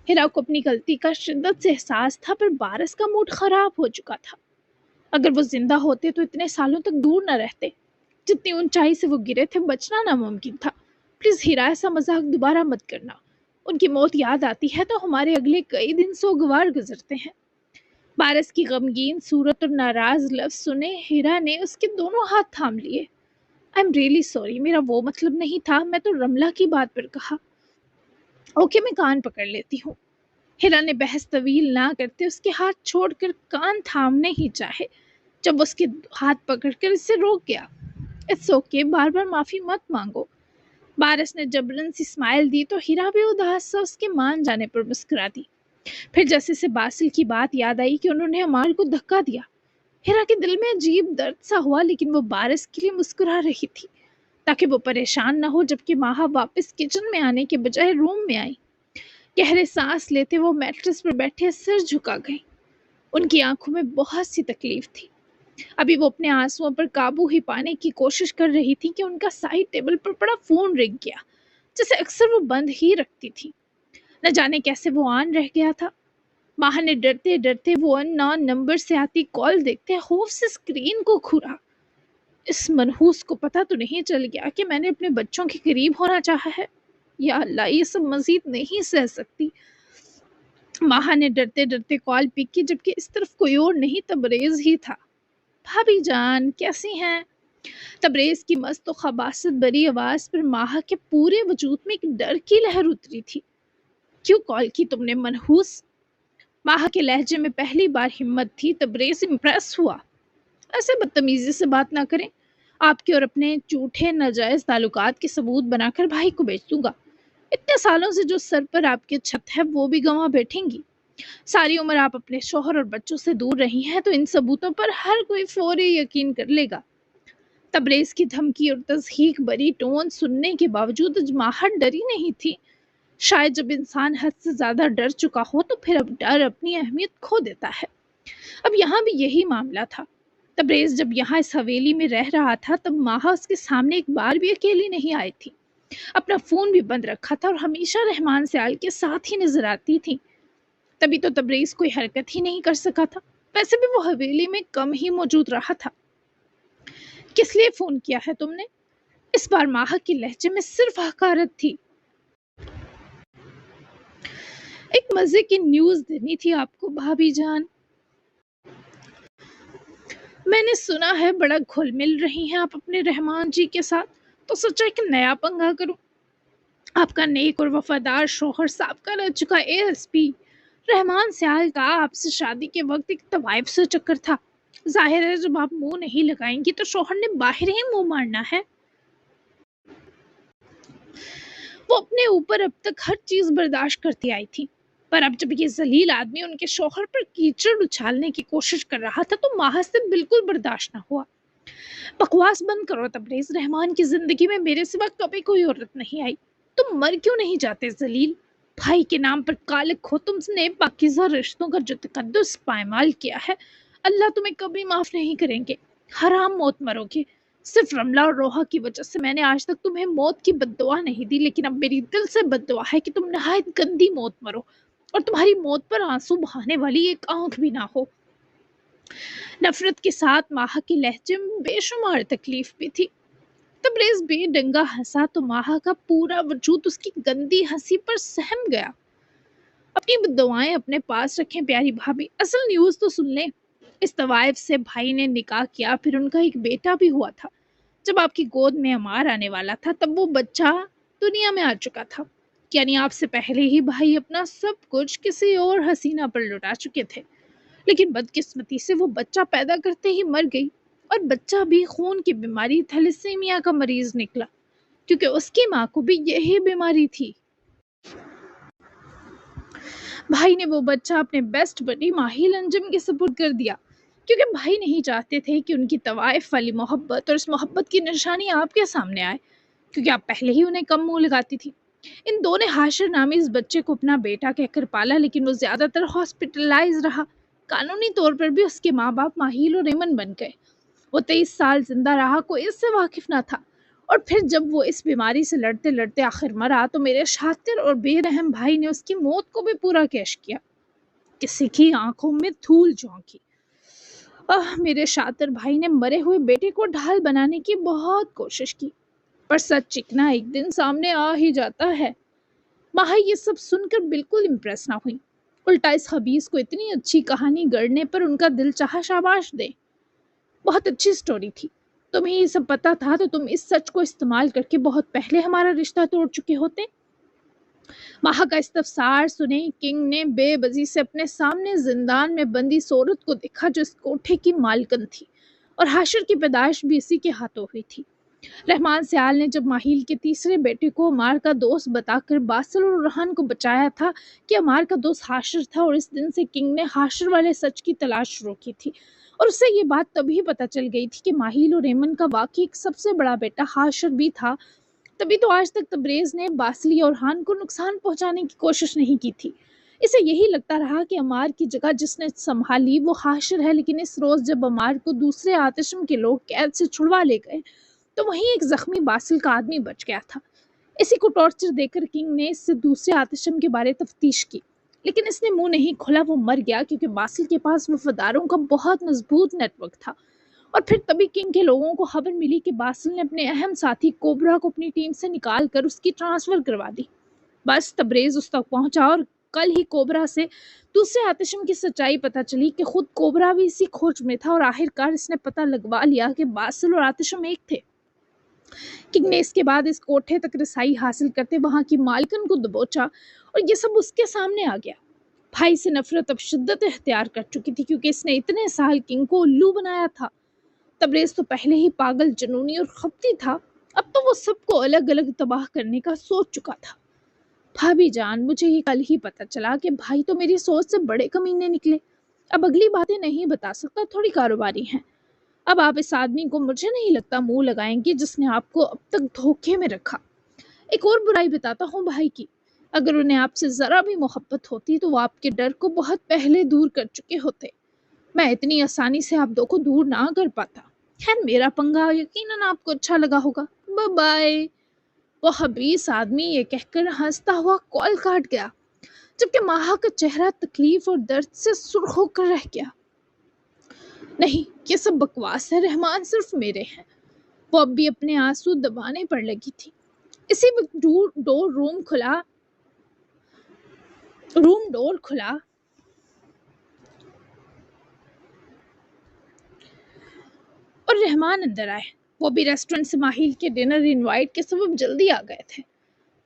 ہیرا کو اپنی غلطی کا شدت سے احساس تھا، پر بارس کا موڈ خراب ہو چکا تھا۔ اگر وہ زندہ ہوتے تو اتنے سالوں تک دور نہ رہتے، جتنی اونچائی سے وہ گرے تھے بچنا ناممکن تھا۔ پلیز ہیرا ایسا مذاق دوبارہ مت کرنا، ان کی موت یاد آتی ہے تو ہمارے اگلے کئی دن سوگوار گزرتے ہیں۔ بارس کی غمگین صورت اور ناراض لفظ سنے ہیرا نے اس کے دونوں ہاتھ تھام لیے۔ I'm really sorry، میرا وہ مطلب نہیں تھا، میں تو رملہ کی بات پر کہا۔ اوکے، میں کان پکڑ لیتی ہوں۔ ہیرا نے بحث طویل نہ کرتے اس کے ہاتھ چھوڑ کر کان تھامنے ہی چاہے۔ جب اس کے ہاتھ پکڑ کر اسے روک گیا۔ اٹس اوکے، بار بار معافی مت مانگو۔ بارش نے جبرن سی اسمائل دی تو ہیرا بھی اداس سا اس کے مان جانے پر مسکرا دی۔ پھر جیسے سے باسل کی بات یاد آئی کہ انہوں نے عمار کو دھکا دیا، ہیرا کے دل میں عجیب درد سا ہوا، لیکن وہ بارش کے لیے مسکرا رہی تھی تاکہ وہ پریشان نہ ہو۔ جبکہ ماہا واپس کچن میں آنے کے بجائے روم میں آئی۔ گہرے سانس لیتے وہ میٹرس پر بیٹھے سر جھکا گئی۔ ان کی آنکھوں میں بہت سی تکلیف تھی۔ ابھی وہ اپنے آنسوؤں پر قابو ہی پانے کی کوشش کر رہی تھی کہ ان کا سائڈ ٹیبل پر پڑا فون رنگ گیا، جسے اکثر وہ بند ہی رکھتی تھی۔ نہ جانے کیسے وہ آن رہ گیا تھا۔ ماہا نے ڈرتے ڈرتے وہ ان نون نمبر سے آتی کال دیکھتے خوف سے اسکرین کو کھورا۔ اس منحوس کو پتہ تو نہیں چل گیا کہ میں نے اپنے بچوں کے قریب ہونا چاہا ہے؟ یا اللہ، یہ سب مزید نہیں سہ سکتی۔ ماہا نے ڈرتے ڈرتے کال پک کی، جبکہ اس طرف کوئی اور نہیں تبریز ہی تھا۔ بھابی جان کیسی ہیں؟ تبریز کی مست و خباثت بری آواز پر ماہا کے پورے وجود میں ایک ڈر کی لہر اتری تھی۔ کیوں کال کی تم نے منحوس؟ ماہا کے لہجے میں پہلی بار ہمت تھی۔ تبریز امپریس ہوا۔ ایسے بدتمیزی سے بات نہ کریں، آپ کے اور اپنے جھوٹے ناجائز تعلقات کے ثبوت بنا کر بھائی کو بیچ دوں گا۔ اتنے سالوں سے جو سر پر آپ کے چھت ہے وہ بھی گنوا بیٹھیں گی۔ ساری عمر آپ اپنے شوہر اور بچوں سے دور رہی ہیں تو ان ثبوتوں پر ہر کوئی فوری یقین کر لے گا۔ تبریز کی دھمکی اور تضحیک بری ٹون سننے کے باوجود ماہا ڈری نہیں تھی۔ شاید جب انسان حد سے زیادہ ڈر چکا ہو تو پھر اب ڈر اپنی اہمیت کھو دیتا ہے۔ اب یہاں بھی یہی معاملہ تھا۔ تبریز جب یہاں اس حویلی میں رہ رہا تھا تب ماہا اس کے سامنے ایک بار بھی اکیلی نہیں آئی تھی۔ اپنا فون بھی بند رکھا تھا اور ہمیشہ رحمان سیال کے ساتھ ہی نظر آتی تھی۔ تبھی تو تبریز کوئی حرکت ہی نہیں کر سکا تھا۔ ویسے بھی وہ حویلی میں کم ہی موجود رہا تھا۔ کس لیے فون کیا ہے تم نے؟ اس بار ماہا کی لہجے میں صرف حقارت تھی۔ ایک مزے کی نیوز دینی تھی آپ کو بھابی جان۔ میں نے سنا ہے بڑا گھل مل رہی ہیں آپ اپنے رحمان جی کے ساتھ، تو سوچا کہ نیا پنگا کروں۔ آپ کا نیک اور وفادار شوہر سابقہ رہ چکا ASP رحمان سیال کا آپ سے شادی کے وقت ایک طوائف سے چکر تھا۔ ظاہر ہے جب آپ منہ نہیں لگائیں گی تو شوہر نے باہر ہی منہ مارنا ہے۔ وہ اپنے اوپر اب تک ہر چیز برداشت کرتی آئی تھی، پر اب جب یہ ذلیل آدمی ان کے شوہر پر کیچڑ اچھالنے کی کوشش کر رہا تھا تو ماہا سے بالکل برداشت نہ ہوا۔ بکواس بند کرو تبریز، رحمان کی زندگی میں میرے سوا کبھی کوئی عورت نہیں آئی۔ تم مر کیوں نہیں جاتے ذلیل؟ بھائی کے نام پر کالک ہو، تم نے پاکیزہ رشتوں کا جو تقدس پائمال کیا ہے، اللہ تمہیں کبھی معاف نہیں کریں گے۔ حرام موت مرو گے۔ صرف رملہ اور روحا کی وجہ سے میں نے آج تک تمہیں موت کی بد دعا نہیں دی، لیکن اب میری دل سے بد دعا ہے کہ تم نہایت گندی موت مرو اور تمہاری موت پر آنسو بہانے والی ایک آنکھ بھی نہ ہو۔ نفرت کے ساتھ ماہا کے لہجے میں بے شمار تکلیف بھی تھی۔ تبریز بے ڈنگا ہنسا تو ماہا کا پورا وجود اس کی گندی ہنسی پر سہم گیا۔ اپنی بددعائیں اپنے پاس رکھیں پیاری بھابی، اصل نیوز تو سن لیں۔ اس طوائف سے بھائی نے نکاح کیا، پھر ان کا ایک بیٹا بھی ہوا تھا۔ جب آپ کی گود میں عمار آنے والا تھا تب وہ بچہ دنیا میں آ چکا تھا، یعنی آپ سے پہلے ہی بھائی اپنا سب کچھ کسی اور حسینہ پر لٹا چکے تھے۔ لیکن بدقسمتی سے وہ بچہ پیدا کرتے ہی مر گئی، اور بچہ بھی خون کی بیماری تھیلیسیمیا کا مریض نکلا، کیونکہ اس کی ماں کو بھی یہی بیماری تھی۔ بھائی نے وہ بچہ اپنے بیسٹ بڈی ماہی لنجم کے سپرد کر دیا، کیونکہ بھائی نہیں چاہتے تھے کہ ان کی طوائف والی محبت اور اس محبت کی نشانی آپ کے سامنے آئے، کیونکہ آپ پہلے ہی انہیں کم منہ لگاتی تھی۔ ان دو نے حاشر نامی اس بچے کو اپنا بیٹا کہہ کر پالا، لیکن وہ زیادہ تر ہاسپٹلائز رہا۔ قانونی طور پر بھی اس کے ماں باپ ماہیل اور ایمن بن گئے۔ وہ 23 سال زندہ رہا، کوئی اس سے واقف نہ تھا، اور پھر جب وہ اس بیماری سے لڑتے لڑتے آخر مرا تو میرے شاطر اور بے رحم بھائی نے اس کی موت کو بھی پورا کیش کیا۔ کسی کی آنکھوں میں دھول جھونکی۔ میرے شاطر بھائی نے مرے ہوئے بیٹے کو ڈھال بنانے کی بہت کوشش کی، پر سچ چکنا ایک دن سامنے آ ہی جاتا ہے۔ ماہا یہ سب سن کر بالکل امپریس نہ ہوئی، الٹا اس خبیث کو اتنی اچھی کہانی گڑنے پر ان کا دل چاہا شاباش دے۔ بہت اچھی سٹوری تھی۔ تمہیں یہ سب پتا تھا تو تم اس سچ کو استعمال کر کے بہت پہلے ہمارا رشتہ توڑ چکے ہوتے۔ माहा का इस्तफसार सुने किंग ने बेबसी से अपने सामने जिंदान में बंदी इस औरत को देखा जो इस कोठे की मालकिन थी और हाशिर की पैदाइश भी इसी के हाथों हुई थी। रहमान सियाल ने जब माहिल के तीसरे बेटे को अमार का दोस्त बताकर बासिल और रहन को बचाया था कि अमार का दोस्त हाशिर था, और इस दिन से किंग ने हाशिर वाले सच की तलाश शुरू की थी। और उसे ये बात तभी पता चल गई थी कि माहिल और रेमन का वाकई एक सबसे बड़ा बेटा हाशिर भी था। तभी तो आज तक तबरेज ने बासली और हान को नुकसान पहुंचाने की कोशिश नहीं की थी। इसे यही लगता रहा कि अमार की जगह जिसने संभाली वो हाशिर है, लेकिन इस रोज जब अमार को दूसरे आतिशम के लोग कैद से छुड़वा ले गए तो वहीं एक जख्मी बासिल का आदमी बच गया था। इसी को टॉर्चर देकर किंग ने इससे दूसरे आतिशम के बारे तफ्तीश की, लेकिन इसने मुंह नहीं खोला। वो मर गया क्योंकि बासिल के पास वफादारों का बहुत मजबूत नेटवर्क था। और फिर तभी किंग के लोगों को खबर मिली कि बासिल ने अपने अहम साथी कोबरा को अपनी टीम से निकाल कर उसकी ट्रांसफर करवा दी। बस तबरेज उस तक पहुंचा और कल ही कोबरा से दूसरे आतिशम की सच्चाई पता चली कि खुद कोबरा भी इसी खोज में था, और आखिरकार इसने पता लगवा लिया कि बासिल और आतिशम एक थे। किंग ने इसके बाद इस कोठे तक रसाई हासिल करते वहां की मालकिन को दबोचा, और ये सब उसके सामने आ गया। भाई से नफरत अब शिद्दत इख्तियार कर चुकी थी क्योंकि इसने इतने साल किंग को उल्लू बनाया था। तबरेज तो पहले ही पागल, जुनूनी और खपती था, अब तो वो सबको अलग अलग तबाह करने का सोच चुका था। भाभी जान, मुझे ये कल ही पता चला कि भाई तो मेरी सोच से बड़े कमीने निकले। अब अगली बातें नहीं बता सकता, थोड़ी कारोबारी हैं। अब आप इस आदमी को मुझे नहीं लगता मुंह लगाएंगे जिसने आपको अब तक धोखे में रखा। एक और बुराई बताता हूँ भाई की, अगर उन्हें आपसे जरा भी मोहब्बत होती तो वो आपके डर को बहुत पहले दूर कर चुके होते। मैं इतनी आसानी से आप दो को दूर ना कर पाता। खैर, मेरा पंगा यकीनन आपको अच्छा लगा होगा। Bye bye. वो हबीस आदमी ये कहकर हंसता हुआ कॉल काट गया, जबकि माहा का चेहरा तकलीफ और दर्द से सुर्ख होकर रह गया। नहीं, ये सब बकवास है, रहमान सिर्फ मेरे हैं। वो अब भी अपने आंसू दबाने पर लगी थी। इसी वक्त रूम डोर खुला और रहमान अंदर आए। वो भी रेस्टोरेंट से माहिल के डिनर इनवाइट के सबब जल्दी आ गए थे।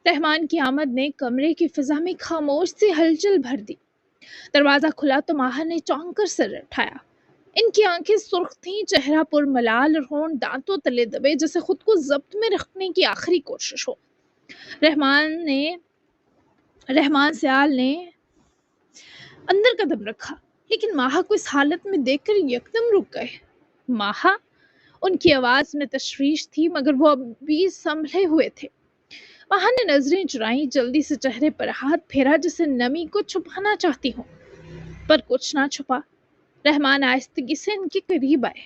रहमान की आमद ने कमरे की फिजा में खामोश सी हलचल भर दी। दरवाजा खुला तो माहा ने चौंक कर सर उठाया। इनकी आंखें सुर्ख थीं, चेहरा पुरमलाल और होंठ दांतों तले दबे जैसे खुद को जब्त में रखने की आखिरी कोशिश हो। रहमान सियाल ने अंदर कदम रखा, लेकिन माहा को इस हालत में देखकर यकदम रुक गए। माहा? उनकी आवाज में तशवीश थी, मगर वो अभी संभले हुए थे। माहा ने नजरें चुराई, जल्दी से चेहरे पर हाथ फेरा जैसे नमी को छुपाना चाहती हूँ, पर कुछ ना छुपा। रहमान आहिस्तगी से इनके करीब आए।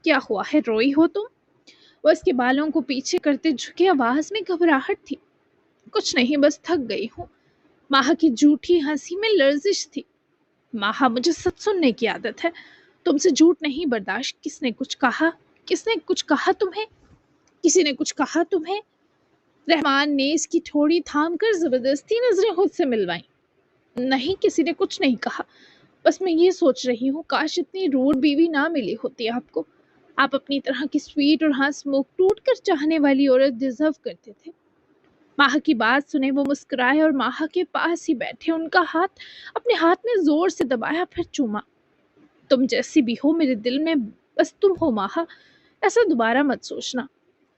क्या हुआ है, रोई हो तुम? वो इसके बालों को पीछे करते झुके आवाज में घबराहट थी। कुछ नहीं, बस थक गई हूँ। माहा की झूठी हंसी में लर्जिश थी। माहा, मुझे सच सुनने की आदत है, तुमसे झूठ नहीं बर्दाश्त। किसने कुछ कहा तुम्हें? किसी ने कुछ कहा तुम्हें? रहमान ने इसकी थोड़ी थाम कर जबरदस्ती नजरें खुद से मिलवाई। नहीं, किसी ने कुछ नहीं कहा, बस मैं ये सोच रही हूँ काश इतनी रूड बीवी ना मिली होती आपको। आप अपनी तरह की स्वीट और हंसमुख टूट कर चाहने वाली औरत डिजर्व करते थे। माहा की बात सुने वो मुस्कुराए और माहा के पास ही बैठे उनका हाथ अपने हाथ में जोर से दबाया, फिर चूमा। तुम जैसी भी हो, मेरे दिल में बस तुम हो माहा, ऐसा दोबारा मत सोचना।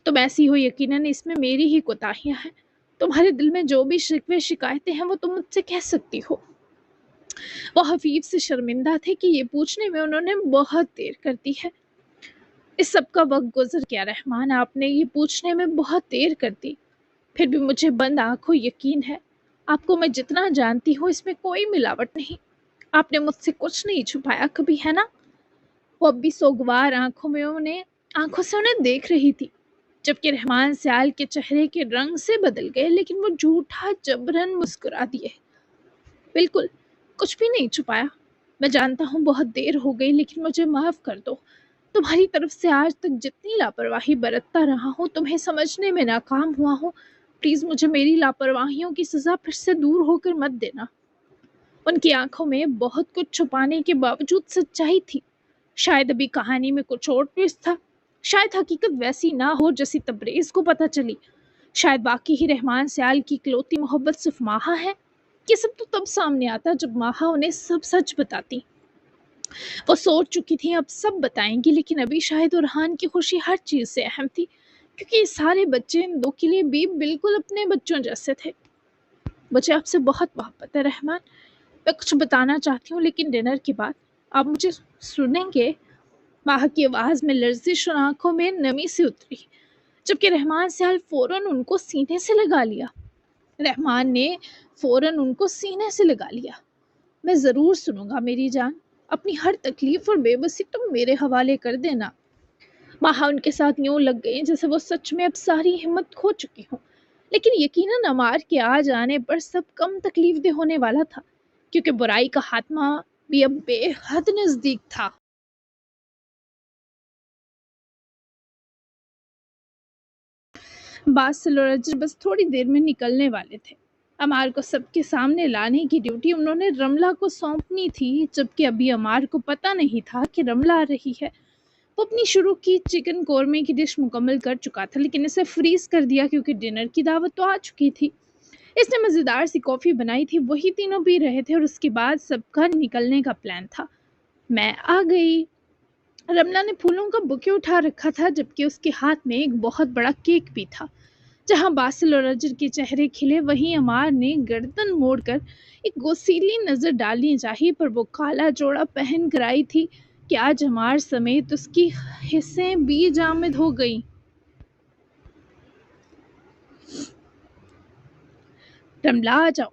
तुम ऐसी हो, यकीनन इसमें मेरी ही कोताहियां हैं। तुम्हारे दिल में जो भी शिकवे शिकायतें हैं वो तुम मुझसे कह सकती हो। वो हफीफ से शर्मिंदा थे कि ये पूछने में उन्होंने बहुत देर कर दी है। इस सब का वक्त गुजर गया रहमान, आपने ये पूछने में बहुत देर कर दी। फिर भी मुझे बंद आंखों यकीन है, आपको मैं जितना जानती हूँ इसमें कोई मिलावट नहीं। आपने मुझसे कुछ नहीं छुपाया कभी, है ना? वो अब भी सोगवार आंखों से उन्हें देख रही थी, जबकि रहमान सियाल के चेहरे के रंग से बदल गए, लेकिन वो झूठा जबरन मुस्कुरा दिए। बिल्कुल कुछ भी नहीं छुपाया। मैं जानता हूँ बहुत देर हो गई, लेकिन मुझे माफ कर दो। तुम्हारी तरफ से आज तक जितनी लापरवाही बरतता रहा हूँ, तुम्हें समझने में नाकाम हुआ हूँ। प्लीज मुझे मेरी लापरवाहियों की सजा फिर से दूर होकर मत देना। उनकी आंखों में बहुत कुछ छुपाने के बावजूद सच्चाई थी। शायद अभी कहानी में कुछ और ट्विस्ट था, शायद हकीकत वैसी ना हो जैसी तबरेज को पता चली। शायद वाकई ही रहमान सयाल की इकलौती मोहब्बत सिर्फ माहा है। ये सब तो तब सामने आता जब माहा उन्हें सब सच बताती। वो सोच चुकी थी अब सब बताएंगी, लेकिन अभी शाहिद और हान की खुशी हर चीज़ से अहम थी, क्योंकि ये सारे बच्चे इन दो के लिए भी बिल्कुल अपने बच्चों जैसे थे। मुझे आपसे बहुत मोहब्बत है रहमान। मैं कुछ बताना चाहती हूँ, लेकिन डिनर के बाद आप मुझे सुनेंगे? माह की आवाज़ में लर्जिश और आंखों में नमी सी उतरी, जबकि रहमान सयाल फौरन उनको सीने से लगा लिया। रहमान ने फौरन उनको सीने से लगा लिया। मैं ज़रूर सुनूंगा मेरी जान, अपनी हर तकलीफ और बेबसी तुम मेरे हवाले कर देना। माहा उनके साथ यूं लग गई जैसे वो सच में अब सारी हिम्मत खो चुकी हूँ। लेकिन यकीनन अमार के आ जाने पर सब कम तकलीफ दे होने वाला था, क्योंकि बुराई का खात्मा भी अब बेहद नजदीक था। बासिल और अजर बस थोड़ी देर में निकलने वाले थे। अमार को सबके सामने लाने की ड्यूटी उन्होंने रमला को सौंपनी थी, जबकि अभी अमार को पता नहीं था कि रमला आ रही है। वो अपनी शुरू की चिकन कोरमे की डिश मुकम्मल कर चुका था, लेकिन इसे फ्रीज कर दिया क्योंकि डिनर की दावत तो आ चुकी थी। इसने मज़ेदार सी कॉफ़ी बनाई थी, वही तीनों पी रहे थे और उसके बाद सबका निकलने का प्लान था। मैं आ गई। रमला ने फूलों का बुके उठा रखा था, जबकि उसके हाथ में एक बहुत बड़ा केक भी था। जहां बासिल और अजर के चेहरे खिले, वहीं अमार ने गर्दन मोड़कर एक गोसीली नजर डालनी चाहिए, पर वो काला जोड़ा पहन कर आई थी कि आज अमार समेत उसकी हिस्सें भी जामिद हो गई। रमला आ जाओ,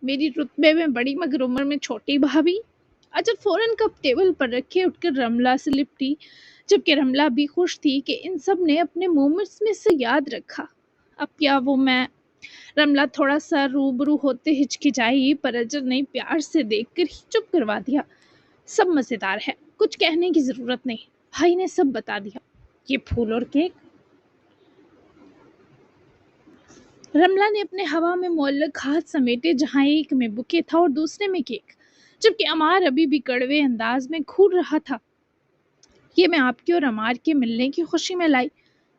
मेरी रुतबे में बड़ी मगर उम्र में छोटी भाभी। अजर फौरन कप टेबल पर रखे उठकर रमला से लिपटी, जबकि रमला भी खुश थी कि इन सब ने अपने मोमेंट्स में से याद रखा। अब क्या वो मैं रमला थोड़ा सा रूबरू होते हिचकिचाई, पर अजर ने प्यार से देखकर ही चुप करवा दिया। सब मजेदार है, कुछ कहने की जरूरत नहीं, भाई ने सब बता दिया। ये फूल और केक। रमला ने अपने हवा में मुअल्लक हाथ समेटे, जहां एक में बुके था और दूसरे में केक, जबकि अमार अभी भी कड़वे अंदाज में घूर रहा था। ये मैं आपकी और अमार के मिलने की खुशी में लाई।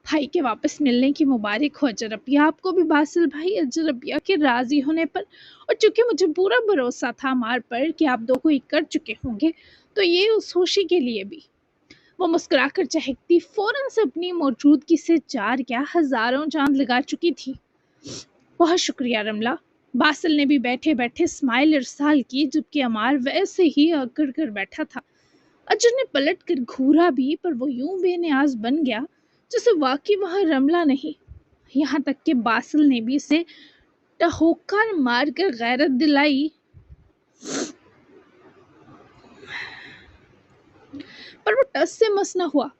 भाई के वापस मिलने की मुबारक हो अजरबिया आपको भी बासिल भाई, अजरबिया के राजी होने पर। और चूंकि मुझे पूरा भरोसा था अमार पर कि आप दो को एक कर चुके होंगे, तो ये उस खुशी के लिए भी। वो मुस्कुराकर चहकती फौरन से अपनी मौजूदगी से चार क्या हजारों चांद लगा चुकी थी। बहुत शुक्रिया रमला। बासिल ने भी बैठे बैठे स्माइल इरसाल की, जबकि अमार वैसे ही अकड़ कर बैठा था। अजर ने पलट कर घूरा भी, पर वो यूं बेनियाज बन गया जैसे वाकई वहां रमला नहीं। यहाँ तक कि बासिल ने भी इसे टहोकर मारकर गैरत दिलाई, पर वो टस से मस न हुआ।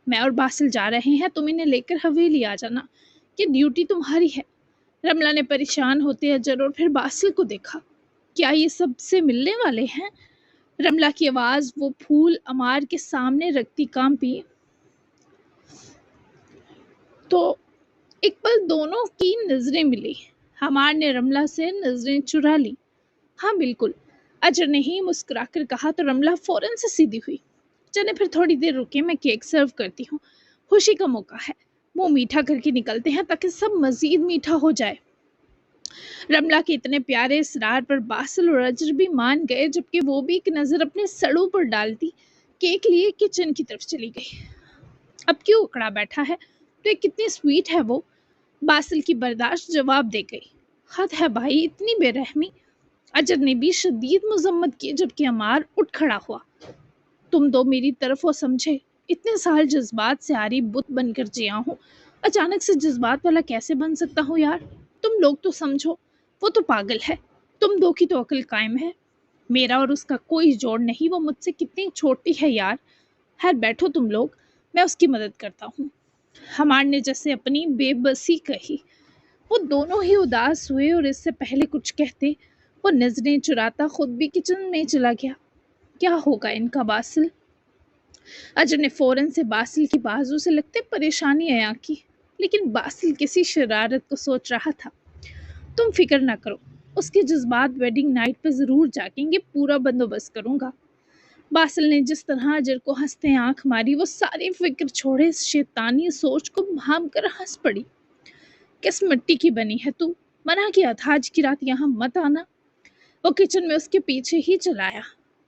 मैं और बासिल जा रहे हैं, तुम इन्हें लेकर हवेली आ जाना, ये ड्यूटी तुम्हारी है। रमला ने परेशान होते अजर और फिर बासिल को देखा। क्या ये सबसे मिलने वाले हैं? रमला की आवाज वो फूल अमार के सामने रखती कांपी। तो एक पल दोनों की नजरें मिली। अमार ने रमला से नजरें चुरा ली। हाँ बिल्कुल, अजर ने ही मुस्कुराकर कहा, तो रमला फौरन से सीधी हुई। चले फिर थोड़ी देर रुके, मैं केक सर्व करती हूँ, खुशी का मौका है। मुंह मीठा करके निकलते हैं ताकि सब मजीद मीठा हो जाए। रमला के इतने प्यारे इसरार पर बासिल और अजर भी मान गए, जबकि वो भी एक नज़र अपने सड़ों पर डालती केक लिए किचन की तरफ चली गई। अब क्यों उकड़ा बैठा है, तो ये कितनी स्वीट है वो। बासिल की बर्दाश्त जवाब दे गई। हद है भाई, इतनी बेरहमी। अजर ने भी शदीद मजम्मत की, जबकि अमार उठ खड़ा हुआ। तुम दो मेरी तरफ वो समझे, इतने साल जज्बात से आरी बुत बनकर जिया हूँ, अचानक से जज्बात वाला कैसे बन सकता हूँ यार। तुम लोग तो समझो, वो तो पागल है, तुम दो की तो अकल कायम है। मेरा और उसका कोई जोड़ नहीं, वो मुझसे कितनी छोटी है यार। खैर बैठो तुम लोग, मैं उसकी मदद करता हूँ। हमार ने जैसे अपनी बेबसी कही। वो दोनों ही उदास हुए और इससे पहले कुछ कहते वो नजरें चुराता खुद भी किचन में चला गया। क्या होगा इनका बासिल? अजर ने फौरन से बासिल की बाजू से लगते परेशानी अया की, लेकिन बासिल किसी शरारत को सोच रहा था। तुम फिक्र ना करो, उसके जज्बात वेडिंग नाइट पर जरूर जागेंगे, पूरा बंदोबस्त करूंगा। बासिल ने जिस तरह अजर को हंसते आंख मारी, वो सारी फिक्र छोड़े इस शैतानी सोच को भाम कर हंस पड़ी। किस मिट्टी की बनी है तू? मना किया था आज की रात यहाँ मत आना। वो किचन में उसके पीछे ही चलाया।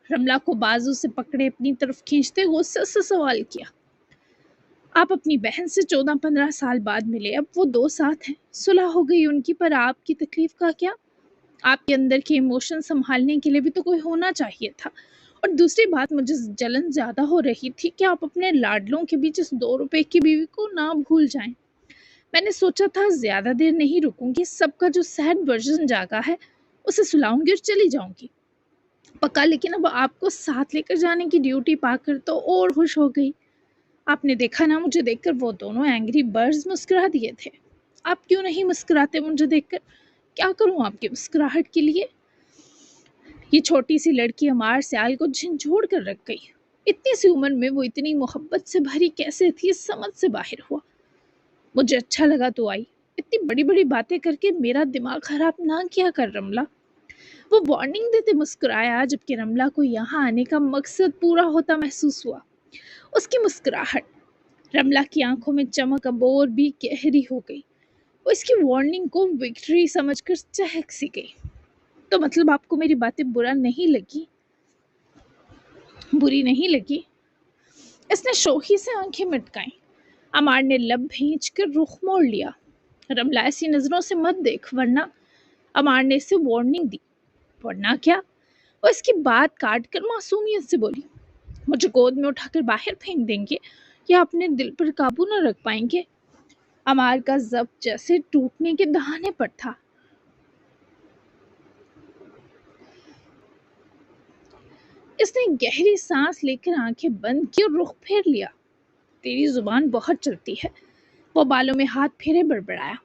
रमला को बाजू से पकड़े अपनी तरफ खींचते गुस्से से सवाल किया, आप अपनी बहन से 14-15 साल बाद मिले, अब वो 2 साथ हैं, सुलह हो गई उनकी, पर आपकी तकलीफ का क्या? आपके अंदर के इमोशन संभालने के लिए भी तो कोई होना चाहिए था। और दूसरी बात, मुझे जलन ज़्यादा हो रही थी कि आप अपने लाडलों के बीच इस 2 रुपए की बीवी को ना भूल जाएं। मैंने सोचा था ज़्यादा देर नहीं रुकूंगी, सबका जो सैड वर्जन जागा है उसे सुलाऊंगी और चली जाऊंगी। पक्का, लेकिन अब आपको साथ लेकर जाने की ड्यूटी पाकर तो और खुश हो गई। आपने देखा ना, मुझे देखकर वो दोनों एंग्री बर्ड्स मुस्कुरा दिए थे। आप क्यों नहीं मुस्कुराते मुझे देखकर? क्या करूं आपकी मुस्कुराहट के लिए? ये छोटी सी लड़की अमार सियाल को झंझोड़ कर रख गई। इतनी सी उम्र में वो इतनी मोहब्बत से भरी कैसे थी, इस समझ से बाहर हुआ। मुझे अच्छा लगा तो आई, इतनी बड़ी बड़ी बातें करके मेरा दिमाग खराब ना किया कर रमला। वो वार्निंग देते मुस्कुराया, जबकि रमला को यहाँ आने का मकसद पूरा होता महसूस हुआ। उसकी मुस्कुराहट, रमला की आंखों में चमक अब और भी गहरी हो गई। वो इसकी वार्निंग को विक्ट्री समझकर चहक सी गई। तो मतलब आपको मेरी बातें बुरी नहीं लगी? इसने शोखी से आंखें मटकाई। अमार ने लब भींच कर रुख मोड़ लिया। रमला, ऐसी नजरों से मत देख वरना। अमार ने इसे वार्निंग दी। वरना क्या? वो इसकी बात काट कर मासूमियत से बोली, मुझे गोद में उठाकर बाहर फेंक देंगे या अपने दिल पर काबू न रख पाएंगे? अमार का जब्त जैसे टूटने के दहाने पर था। इसने गहरी सांस लेकर आंखें बंद की और रुख फेर लिया। तेरी जुबान बहुत चलती है। वो बालों में हाथ फेरे बड़बड़ाया।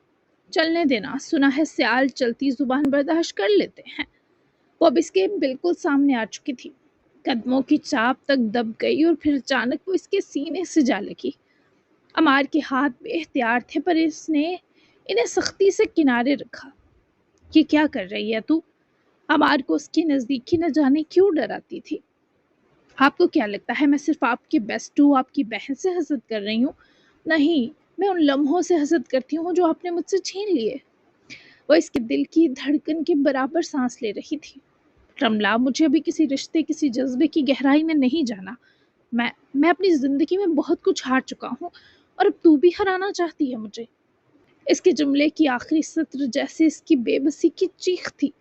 चलने देना, सुना है सियाल चलती जुबान बर्दाश्त कर लेते हैं। वो अब इसके बिल्कुल सामने आ चुकी थी। कदमों की चाप तक दब गई और फिर अचानक वो इसके सीने से जा लगी। अमार के हाथ बेख्तियार थे, पर इसने इन्हें सख्ती से किनारे रखा। ये क्या कर रही है तू? अमार को उसकी नजदीकी न जाने क्यों डराती थी। आपको क्या लगता है मैं सिर्फ आपकी बेस्टू, आपकी बहन से हसद कर रही हूँ? नहीं, मैं उन लम्हों से हसद करती हूँ जो आपने मुझसे छीन लिए। वो इसके दिल की धड़कन के बराबर सांस ले रही थी। रमला, मुझे अभी किसी रिश्ते, किसी जज्बे की गहराई में नहीं जाना। मैं अपनी जिंदगी में बहुत कुछ हार चुका हूँ और अब तू भी हराना चाहती है मुझे। इसके जुमले की आखिरी सत्र जैसे इसकी बेबसी की चीख थी।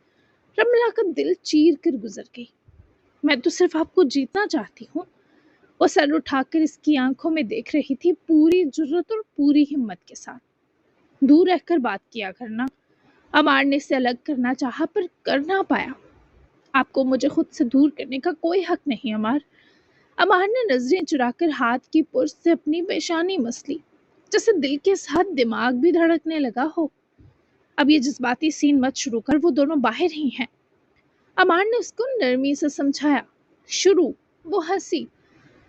रमला का दिल चीर कर गुजर गई। मैं तो सिर्फ आपको जीतना चाहती हूँ। वो सर उठाकर इसकी आंखों में देख रही थी, पूरी जुर्रत और पूरी हिम्मत के साथ। दूर रहकर बात किया करना। अमार ने इसे अलग करना चाहा पर कर ना पाया। आपको मुझे खुद से दूर करने का कोई हक नहीं अमार। अमार ने नजरें चुराकर हाथ की पुर्ज से अपनी पेशानी मस ली, जैसे दिल के साथ दिमाग भी धड़कने लगा हो। अब ये जज्बाती सीन मत शुरू कर, वो दोनों बाहर ही हैं। अमार ने उसको नरमी से समझाया। शुरू? वो हंसी।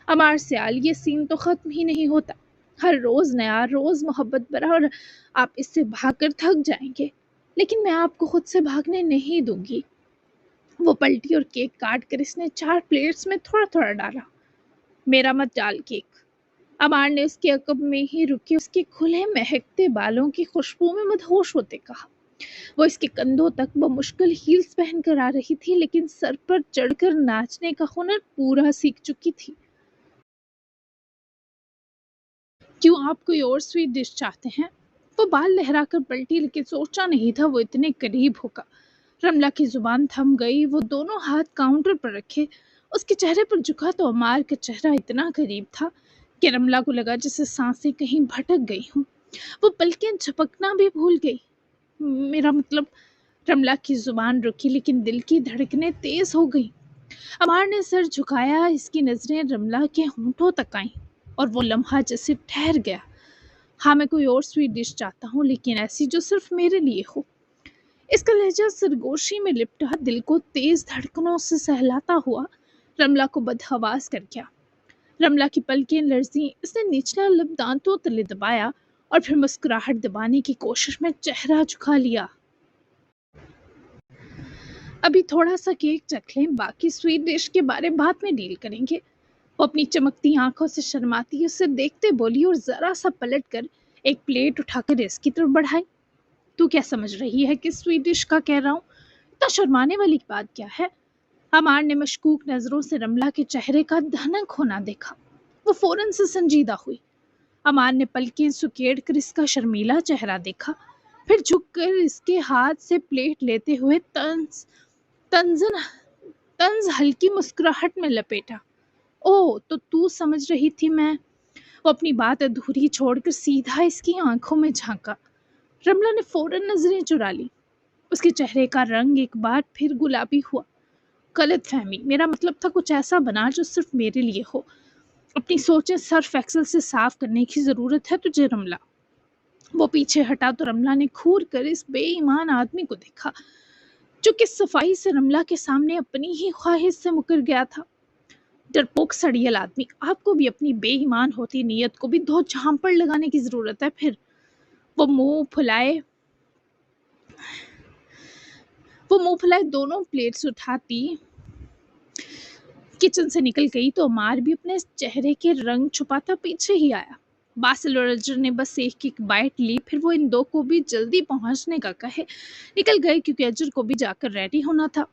अमार सियाल, ये सीन तो खत्म ही नहीं होता। हर रोज नया, रोज मोहब्बत भरा, और आप इससे भागकर थक जाएंगे। लेकिन मैं आपको खुद से भागने नहीं दूंगी। वो पलटी और केक काट कर इसने 4 प्लेट्स में थोड़ा थोड़ा डाला। मेरा मत डाल केक। अमार ने उसके अकब में ही रुके उसके खुले महकते बालों की खुशबू में मदहोश होते कहा। वो इसके कंधों तक बमुश्किल हील्स पहनकर आ रही थी, लेकिन सर पर चढ़कर नाचने का हुनर पूरा सीख चुकी थी। क्यों, आप कोई और स्वीट डिश चाहते हैं? वो बाल लहराकर पलटी, लेकिन सोचा नहीं था वो इतने करीब होगा। रमला की जुबान थम गई। वो दोनों हाथ काउंटर पर रखे उसके चेहरे पर झुका तो अमार का चेहरा इतना करीब था कि रमला को लगा जैसे सांसें कहीं भटक गई हूँ। वो पलकें झपकना भी भूल गई। मेरा मतलब। रमला की जुबान रुकी, लेकिन दिल की धड़कनें तेज हो गई। अमार ने सर झुकाया। इसकी नजरें रमला के होंठों तक आईं और वो लम्हा जैसे ठहर गया। हाँ, मैं कोई और स्वीट डिश चाहता हूँ, लेकिन ऐसी जो सिर्फ मेरे लिए हो। इसका लहजा सरगोशी में लिपटा, दिल को तेज धड़कनों से सहलाता हुआ रमला को बदहवास कर गया। रमला की पलकें लर्जी। इसने निचला लब दांतों तले दबाया और फिर मुस्कुराहट दबाने की कोशिश में चेहरा झुका लिया। अभी थोड़ा सा केक चख लें, बाकी स्वीट डिश के बारे बाद में डील करेंगे। वो अपनी चमकती आंखों से शर्माती उसे देखते बोली और जरा सा पलट कर एक प्लेट उठाकर इसकी तरफ बढ़ाई। تو کیا سمجھ رہی ہے کہ سویڈش کا کہہ رہا ہوں؟ اتنا شرمانے والی بات کیا ہے؟ عمار نے مشکوک نظروں سے رملہ کے چہرے کا دھنک ہونا دیکھا۔ وہ فوراً سے سنجیدہ ہوئی۔ عمار نے پلکیں سکیڑ کر اس کا شرمیلا چہرہ دیکھا، پھر جھک کر اس کے ہاتھ سے پلیٹ لیتے ہوئے طنز ہلکی مسکراہٹ میں لپیٹا۔ اوہ، تو سمجھ رہی تھی میں؟ وہ اپنی بات ادھوری چھوڑ کر سیدھا اس کی آنکھوں میں جھانکا۔ رملہ نے فوراً نظریں چرا لی۔ اس کے چہرے کا رنگ ایک بار پھر گلابی ہوا۔ غلط فہمی، میرا مطلب تھا کچھ ایسا بنا جو صرف میرے لیے ہو۔ اپنی سوچیں سرف ایکسل سے صاف کرنے کی ضرورت ہے تجھے رملہ۔ وہ پیچھے ہٹا تو رملہ نے گھور کر اس بے ایمان آدمی کو دیکھا جو کہ صفائی سے رملہ کے سامنے اپنی ہی خواہش سے مکر گیا تھا۔ ڈرپوک سڑیل آدمی، آپ کو بھی اپنی بے ایمان ہوتی نیت کو بھی دو جھامپڑ لگانے کی ضرورت ہے۔ پھر وہ منہ پھلائے دونوں پلیٹس اٹھاتی کچن سے نکل گئی تو عمار بھی اپنے چہرے کے رنگ چھپاتا پیچھے ہی آیا۔ باسل اور اجر نے بس ایک بائٹ لی، پھر وہ ان دو کو بھی جلدی پہنچنے کا کہے نکل گئے کیونکہ اجر کو بھی جا کر ریڈی ہونا تھا۔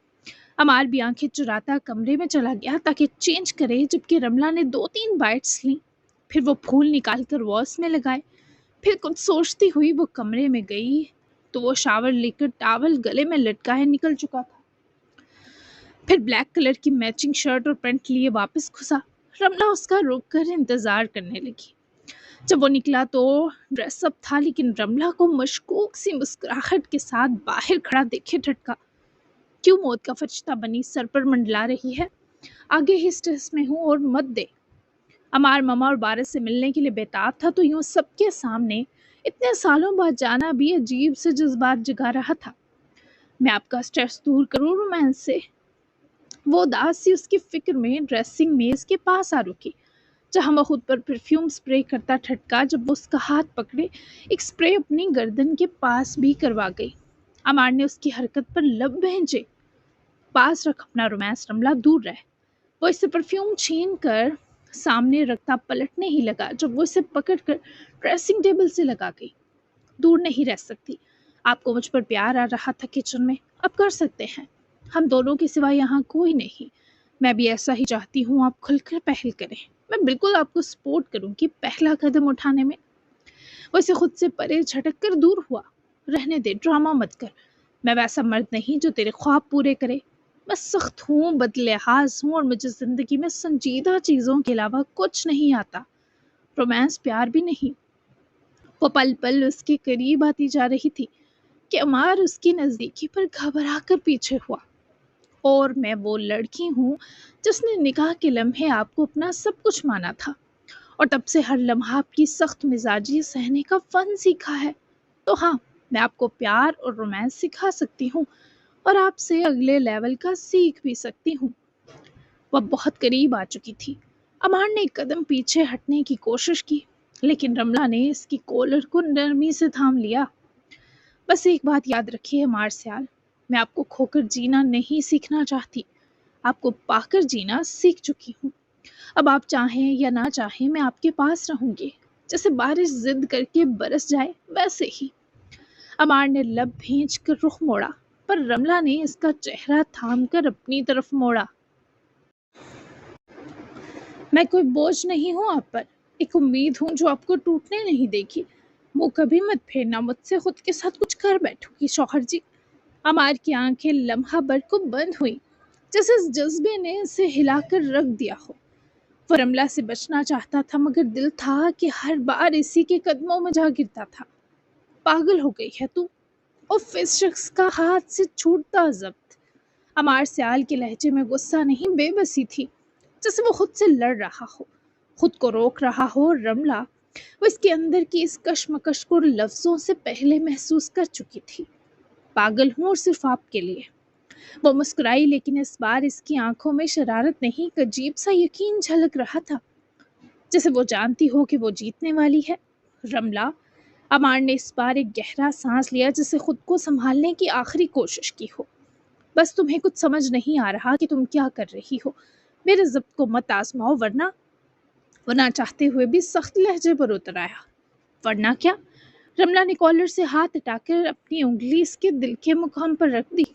عمار بھی آنکھیں چراتا کمرے میں چلا گیا تاکہ چینج کرے، جبکہ رملہ نے 2-3 بائٹس لیں، پھر وہ پھول نکال کر واس میں لگائے۔ پھر کچھ سوچتی ہوئی وہ کمرے میں گئی تو وہ شاور لے کر ٹاول گلے میں لٹکائے نکل چکا تھا۔ پھر بلیک کلر کی میچنگ شرٹ اور پینٹ لیے واپس گھسا۔ رملہ اس کا رک کر انتظار کرنے لگی۔ جب وہ نکلا تو ڈریس اپ تھا، لیکن رملہ کو مشکوک سی مسکراہٹ کے ساتھ باہر کھڑا دیکھے ٹھٹکا۔ کیوں موت کا فرشتہ بنی سر پر منڈلا رہی ہے؟ آگے ہی اسٹریس میں ہوں اور مت دے۔ عمار ماما اور بارش سے ملنے کے لیے بےتاب تھا، تو یوں سب کے سامنے اتنے سالوں بعد جانا بھی عجیب سے جذبات جگا رہا تھا۔ میں آپ کا اسٹریس دور کروں رومانس سے؟ وہ اداس سی اس کی فکر میں ڈریسنگ میز کے پاس آ رکی، جہاں وہ خود پر پرفیوم سپرے کرتا ٹھٹکا۔ جب وہ اس کا ہاتھ پکڑے، ایک سپرے اپنی گردن کے پاس بھی کروا گئی۔ عمار نے اس کی حرکت پر لب بھینچے۔ پاس رکھ اپنا رومانس رملہ، دور رہ۔ وہ اسے پرفیوم چھین کر سامنے رکھتا پلٹنے ہی لگا جب وہ اسے پکڑ کر ڈریسنگ ٹیبل سے لگا گئی۔ دور نہیں رہ سکتی۔ آپ کو مجھ پر پیار آ رہا تھا کچن میں، اب کر سکتے ہیں۔ ہم دونوں کے سوا یہاں کوئی نہیں۔ میں بھی ایسا ہی چاہتی ہوں، آپ کھل کر پہل کریں۔ میں بالکل آپ کو سپورٹ کروں گی پہلا قدم اٹھانے میں۔ وہ اسے خود سے پرے جھٹک کر دور ہوا۔ رہنے دے، ڈرامہ مت کر۔ میں ویسا مرد نہیں جو تیرے خواب پورے کرے۔ میں سخت ہوں، بدلحاظ ہوں، اور مجھے زندگی میں سنجیدہ چیزوں کے علاوہ کچھ نہیں آتا۔ رومانس پیار بھی نہیں۔ وہ پل پل اس کے قریب آتی جا رہی تھی کہ عمار اس کی نزدیکی پر گھبرا کر پیچھے ہوا۔ اور میں وہ لڑکی ہوں جس نے نکاح کے لمحے آپ کو اپنا سب کچھ مانا تھا، اور تب سے ہر لمحہ آپ کی سخت مزاجی سہنے کا فن سیکھا ہے۔ تو ہاں، میں آپ کو پیار اور رومانس سکھا سکتی ہوں، اور آپ سے اگلے لیول کا سیکھ بھی سکتی ہوں۔ وہ بہت قریب آ چکی تھی۔ عمار نے ایک قدم پیچھے ہٹنے کی کوشش کی، لیکن رملہ نے اس کی کولر کو نرمی سے تھام لیا۔ بس ایک بات یاد رکھیے عمار سیال، میں آپ کو کھو کر جینا نہیں سیکھنا چاہتی، آپ کو پا کر جینا سیکھ چکی ہوں۔ اب آپ چاہیں یا نہ چاہیں میں آپ کے پاس رہوں گی، جیسے بارش ضد کر کے برس جائے ویسے ہی۔ عمار نے لب بھینچ کر رخ موڑا، پر رملہ نے اس کا چہرہ تھام کر اپنی طرف موڑا۔ میں کوئی بوجھ نہیں ہوں آپ پر، ایک امید ہوں جو آپ کو ٹوٹنے نہیں دے گی۔ منہ کبھی مت پھیرنا مجھ سے، خود کے ساتھ کچھ کر بیٹھو گی شوہر جی۔ عمار کی آنکھیں لمحہ بھر کو بند ہوئی، جیسے اس جذبے نے اسے ہلا کر رکھ دیا ہو۔ وہ رملہ سے بچنا چاہتا تھا، مگر دل تھا کہ ہر بار اسی کے قدموں میں جا گرتا تھا۔ پاگل ہو گئی ہے تو؟ اف، اس شخص کا ہاتھ سے چھوٹتا ضبط۔ عمار سیال کے لہجے میں غصہ نہیں، بے بسی تھی، جیسے وہ خود سے لڑ رہا ہو، خود کو روک رہا ہو۔ رملہ، وہ اس کے اندر کی اس کشمکش کو لفظوں سے پہلے محسوس کر چکی تھی۔ پاگل ہوں، اور صرف آپ کے لیے۔ وہ مسکرائی، لیکن اس بار اس کی آنکھوں میں شرارت نہیں، ایک عجیب سا یقین جھلک رہا تھا، جیسے وہ جانتی ہو کہ وہ جیتنے والی ہے۔ رملہ، عمار نے اس بار ایک گہرا سانس لیا، جسے خود کو سنبھالنے کی آخری کوشش کی ہو۔ بس تمہیں کچھ سمجھ نہیں آ رہا کہ تم کیا کر رہی ہو۔ میرے ضبط کو مت آزماؤ، ورنہ چاہتے ہوئے بھی سخت لہجے پر اتر آیا۔ ورنہ کیا؟ रमला ने कॉलर से हाथ हटाकर अपनी उंगली इसके दिल के मुकाम पर रख दी,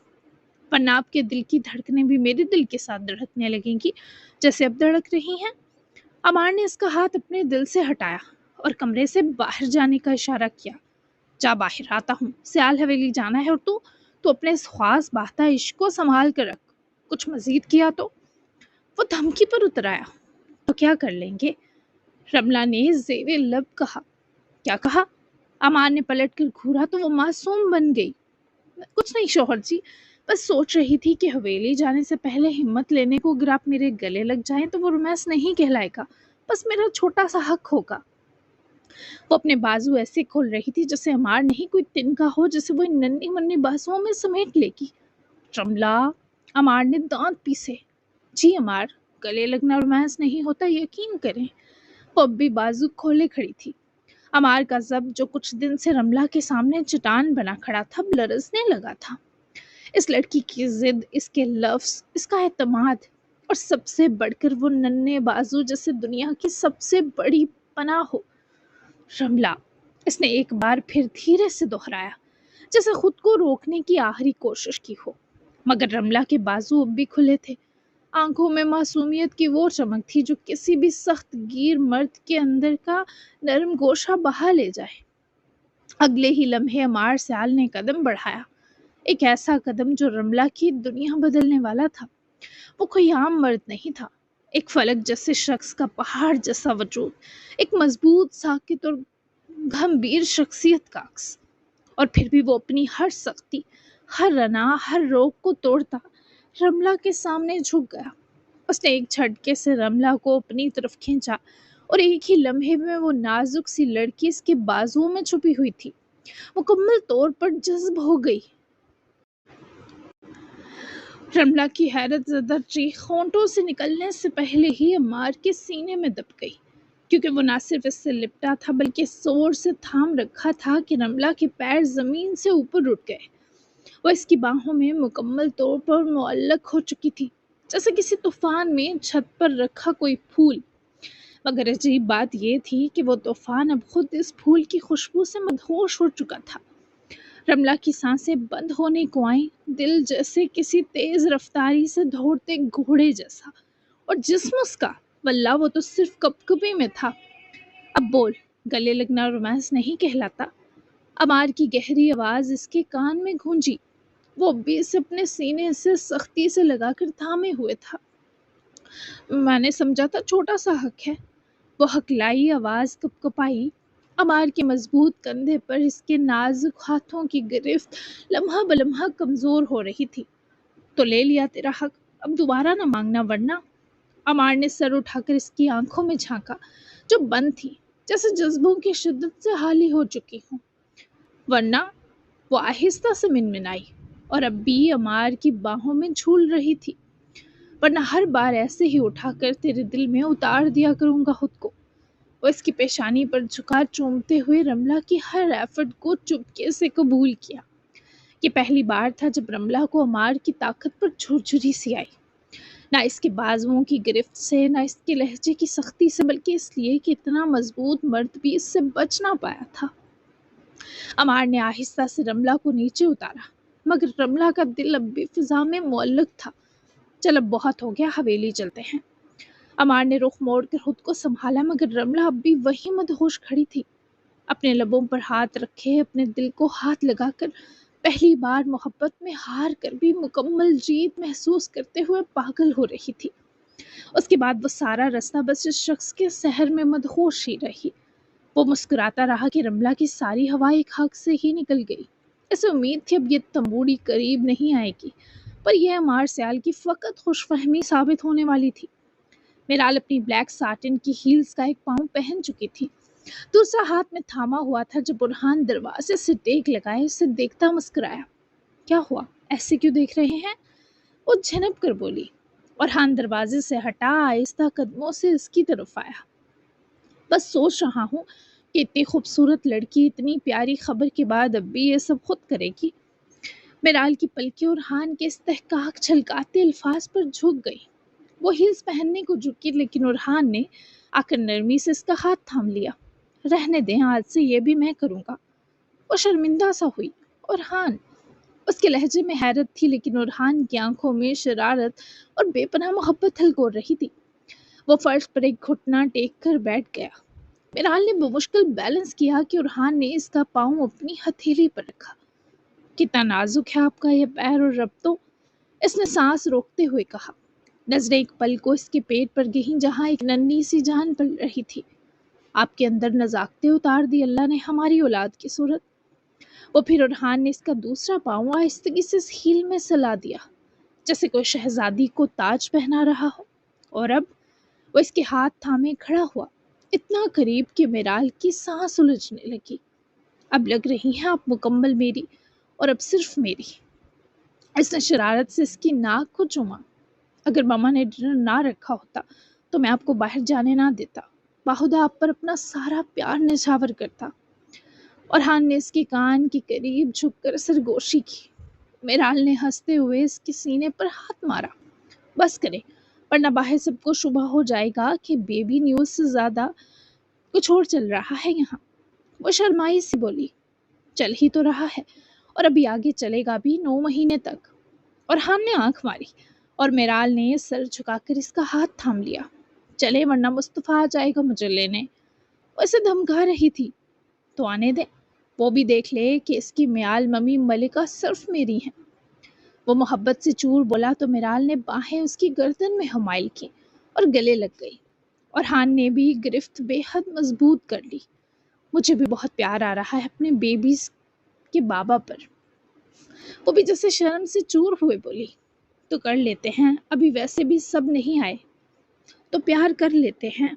वरना आपके दिल की धड़कनें भी मेरे दिल के साथ धड़कने लगेंगी जैसे अब धड़क रही हैं। अमार ने इसका हाथ अपने दिल से हटाया और कमरे से बाहर जाने का इशारा किया। जा बाहर, आता हूँ, सियाल हवेली जाना है, और तू अपने इस ख्वास बाता इश्क को संभाल कर रख। कुछ मजीद किया तो वो धमकी पर उतर आया। तो क्या कर लेंगे? रमला ने जेरे लब कहा। क्या कहा? अमार ने पलट कर घूरा तो वो मासूम बन गई। कुछ नहीं शौहर जी, बस सोच रही थी कि हवेली जाने से पहले हिम्मत लेने को अगर आप मेरे गले लग जाएं तो वो रोमांस नहीं कहलाएगा, बस मेरा छोटा सा हक होगा। वो अपने बाजू ऐसे खोल रही थी जैसे अमार नहीं कोई तिनका हो जिसे वो इन नन्ही मुन्नी बाजुओं में समेट लेगी। रमला, अमार ने दांत पीसे। जी अमार, गले लगना रोमांस नहीं होता, यकीन करें। वो अब भी बाजू खोले खड़ी थी। अमार का जब जो कुछ दिन से रमला के सामने चट्टान बना खड़ा था लरसने लगा था। इस लड़की की जिद, इसके लफ्ज, इसका एतमाद, और सबसे बढ़कर वो नन्हे बाजू जैसे दुनिया की सबसे बड़ी पनाह हो। रमला, इसने एक बार फिर धीरे से दोहराया, जैसे खुद को रोकने की आखिरी कोशिश की हो। मगर रमला के बाजू अब भी खुले थे। आंखों में मासूमियत की वो चमक थी जो किसी भी सख्त गिर मर्द के अंदर का नरम गोशा बहा ले जाए। अगले ही लम्हे अमार सियाल ने कदम बढ़ाया, एक ऐसा कदम जो रमला की दुनिया बदलने वाला था। वो कोई आम मर्द नहीं था, एक फलक जैसे शख्स का पहाड़ जैसा वजूद, एक मजबूत, साकित और गंभीर शख्सियत का अक्स। और फिर भी वो अपनी हर सख्ती, हर रना, हर रोक को तोड़ता रमला के सामने झुक गया। उसने एक झटके से रमला को अपनी तरफ खींचा और एक ही लम्हे में वो नाजुक सी लड़की इसके बाजुओं में छुपी हुई थी मुकम्मल तौर पर जज्ब हो गई। रमला की हैरत ज़दा चीख होंठों से निकलने से पहले ही अमार के सीने में दब गई, क्योंकि वो ना सिर्फ इससे लिपटा था बल्कि जोर से थाम रखा था कि रमला के पैर जमीन से ऊपर उठ गए। वो इसकी बाहों में मुकम्मल तौर पर मुअल्लक हो चुकी थी, जैसे किसी तूफान में छत पर रखा कोई फूल। मगर अजीब बात यह थी कि वो तूफान अब खुद इस फूल की खुशबू से मदहोश हो चुका था। रमला की सांसें बंद होने को आईं, दिल जैसे किसी तेज रफ्तारी से दौड़ते घोड़े जैसा, और जिस्म उसका, वल्ला वो तो सिर्फ कपकपी में था। अब बोल, गले लगना रोमांस नहीं कहलाता? अमार की गहरी आवाज इसके कान में गूंजी। वो अब भी इसे अपने सीने से सख्ती से लगाकर थामे हुए था। मैंने समझा था छोटा सा हक है। वो हकलाई आवाज कपकपाई। अमार के मजबूत कंधे पर इसके नाजुक हाथों की गिरफ्त लम्हा बलम्हा कमजोर हो रही थी। तो ले लिया तेरा हक, अब दोबारा ना मांगना वरना। अमार ने सर उठाकर इसकी आंखों में झांका, जो बंद थी, जैसे जज्बों की शिद्दत से हाली हो चुकी हूँ। वरना? वो आहिस्ता से मिनमिनाई और अब भी अमार की बाहों में झूल रही थी। वरना हर बार ऐसे ही उठाकर तेरे दिल में उतार दिया करूंगा खुद को। वो इसकी पेशानी पर झुका चूमते हुए रमला की हर एफर्ट को चुपके से कबूल किया। ये पहली बार था जब रमला को अमार की ताकत पर झुरझुरी सी आई, ना इसके बाजुओं की गिरफ्त से, ना इसके लहजे की सख्ती से, बल्कि इसलिए कि इतना मजबूत मर्द भी इससे बच ना पाया था। अमार ने आहिस्ता से रमला को नीचे उतारा, मगर रमला का दिल अब भी फिजा में मुअल्लक था। चल अब बहुत हो गया, हवेली चलते हैं। अमार ने रुख मोड़ कर खुद को संभाला, मगर रमला अब भी वही मदहोश खड़ी थी, अपने लबों पर हाथ रखे, अपने दिल को हाथ लगाकर पहली बार मोहब्बत में हार कर भी मुकम्मल जीत महसूस करते हुए पागल हो रही थी। उसके बाद वो सारा रास्ता बस इस शख्स के सहर में मदहोश ही रही। वो मुस्कुराता रहा कि रमला की सारी हवा एक हाथ से ही निकल गई। इसे उम्मीद थी अब ये तंबूड़ी करीब नहीं आएगी, पर यह अमार सियाल की फ़कत खुशफहमी साबित होने वाली थी। मेराल अपनी ब्लैक साटिन की हील्स का एक पाँव पहन चुकी थी, दूसरा हाथ में थामा हुआ था जब बुरहान दरवाजे से टेक लगाए उसे देखता मुस्कुराया। क्या हुआ, ऐसे क्यों देख रहे हैं? वो झनक कर बोली। बुरहान दरवाजे से हटा आहिस्ता कदमों से इसकी तरफ आया। बस सोच रहा हूँ कि इतनी खूबसूरत लड़की इतनी प्यारी खबर के बाद अब भी ये सब खुद करेगी। मेराल की पलकें उरहान के इस्तेहकाक छलकाते अल्फाज पर झुक गई। वो हील्स पहनने को झुकी, लेकिन उरहान ने आकर नरमी से इसका हाथ थाम लिया। रहने दें, आज से ये भी मैं करूँगा। وہ شرمندہ سا ہوئی۔ اورحان، اس کے لہجے میں حیرت تھی، لیکن اورحان کی آنکھوں میں شرارت اور بے پناہ محبت ہلکور رہی تھی۔ وہ فرش پر ایک گھٹنا ٹیک کر بیٹھ گیا۔ میرال نے بمشکل بیلنس کیا کہ اورحان نے اس کا پاؤں اپنی ہتھیلی پر رکھا۔ کتنا نازک ہے آپ کا یہ پیر، اور رب تو، اس نے سانس روکتے ہوئے کہا۔ نظریں ایک پل کو اس کے پیٹ پر گئیں جہاں ایک ننھی سی جان پل رہی تھی۔ آپ کے اندر نزاکتیں اتار دی اللہ نے ہماری اولاد کی صورت۔ وہ پھر اورحان نے اس کا دوسرا پاؤں آہستگی سے اس ہیل میں سلا دیا، جیسے کوئی شہزادی کو تاج پہنا رہا ہو، اور اب وہ اس کے ہاتھ تھامے کھڑا ہوا، اتنا قریب کہ میرال کی سانس الجھنے لگی۔ اب لگ رہی ہیں آپ مکمل میری، اور اب صرف میری۔ اس نے شرارت سے اس کی ناک کو چوما۔ اگر ماما نے ڈنر نہ رکھا ہوتا تو میں آپ کو باہر جانے نہ دیتا، باہدہ آپ پر اپنا سارا پیار نچھاور کرتا۔ اورحان نے اس کے کان کے قریب جھک کر سرگوشی کی۔ میرال نے ہنستے ہوئے اس کے سینے پر ہاتھ مارا۔ بس کرے، ورنہ باہر سب کو شبہ ہو جائے گا کہ بیبی نیوز سے زیادہ کچھ اور چل رہا ہے یہاں۔ وہ شرمائی سی بولی، چل ہی تو رہا ہے، اور ابھی آگے چلے گا بھی 9 مہینے تک۔ اورحان نے آنکھ ماری، اور میرال نے سر جھکا کر اس کا ہاتھ تھام لیا۔ چلے، ورنہ مصطفیٰ آ جائے گا مجھے لینے۔ وہ اسے دھمکا رہی تھی، تو آنے دے، وہ بھی دیکھ لے کہ اس کی میال ممی ملکہ صرف میری ہیں۔ وہ محبت سے چور بولا تو میرال نے باہیں اس کی گردن میں حمائل کی اور گلے لگ گئی۔ اورحان نے بھی گرفت بے حد مضبوط کر لی۔ مجھے بھی بہت پیار آ رہا ہے اپنے بیبیز کے بابا پر۔ وہ بھی جیسے شرم سے چور ہوئے بولی، تو کر لیتے ہیں، ابھی ویسے بھی سب نہیں آئے تو پیار کر لیتے ہیں۔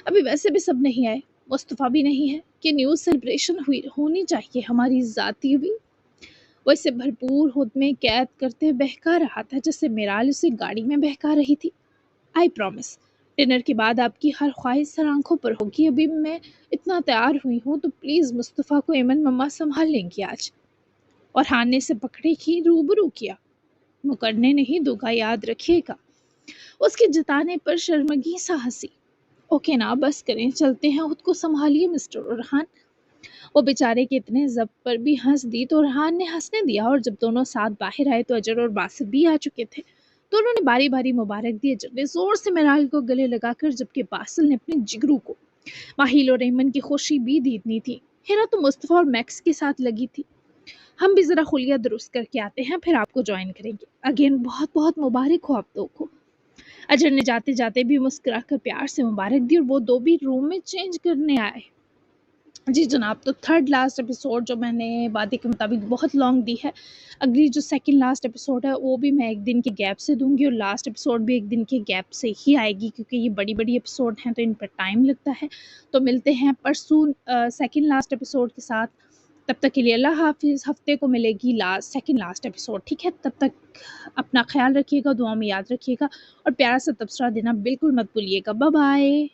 ابھی ویسے بھی سب نہیں آئے، مصطفیٰ بھی نہیں ہے کہ نیوز سیلیبریشن ہونی چاہیے ہماری ذاتی بھی۔ وہ اسے بھرپور ہود میں قید کرتے بہکا رہا تھا جیسے میرال اسے گاڑی میں بہکا رہی تھی۔ آئی پرومس، ڈنر کے بعد آپ کی ہر خواہش سر آنکھوں پر ہوگی۔ ابھی میں اتنا تیار ہوئی ہوں تو پلیز مصطفیٰ کو ایمن مما سنبھال لیں گی آج۔ اورحان نے اسے پکڑے کی روبرو کیا۔ مکرنے نہیں دوں گا، یاد رکھیے گا۔ اس کے جتانے پر شرمگی سا ہنسی۔ اوکے نا، بس کریں، چلتے ہیں، خود کو سنبھالیے مسٹر اورحان۔ وہ بیچارے کے اتنے ضبط پر بھی ہنس دی تو اورحان نے ہنسنے دیا، اور جب دونوں ساتھ باہر آئے تو اجر اور باسط بھی آ چکے تھے۔ دونوں نے باری باری مبارک دی۔ اجر نے زور سے میرال کو گلے لگا کر، جبکہ باسل نے اپنے جگرو کو۔ ماہیل اور ایمن کی خوشی بھی دیدنی تھی۔ ہیرا تو مصطفیٰ اور میکس کے ساتھ لگی تھی۔ ہم بھی ذرا خلیہ درست کر کے آتے ہیں، پھر آپ کو جوائن کریں گے۔ اگین بہت بہت مبارک ہو آپ دو کو۔ اجر نے جاتے جاتے بھی مسکرا کر پیار سے مبارک دی، اور وہ دو بھی روم میں چینج کرنے آئے۔ جی جناب، تو تھرڈ لاسٹ ایپیسوڈ جو میں نے وعدے کے مطابق بہت لانگ دی ہے، اگلی جو سیکنڈ لاسٹ ایپیسوڈ ہے وہ بھی میں ایک دن کے گیپ سے دوں گی، اور لاسٹ ایپیسوڈ بھی ایک دن کے گیپ سے ہی آئے گی، کیونکہ یہ بڑی بڑی ایپیسوڈ ہیں تو ان پر ٹائم لگتا ہے۔ تو ملتے ہیں پرسوں سیکنڈ لاسٹ ایپیسوڈ کے ساتھ۔ تب تک کے لیے اللہ حافظ۔ ہفتے کو ملے گی سیکنڈ لاسٹ ایپیسوڈ، ٹھیک ہے؟ تب تک اپنا خیال رکھیے گا، دعا میں یاد رکھیے گا، اور پیارا سا تبصرہ دینا بالکل مت بھولیے گا۔ Bye bye.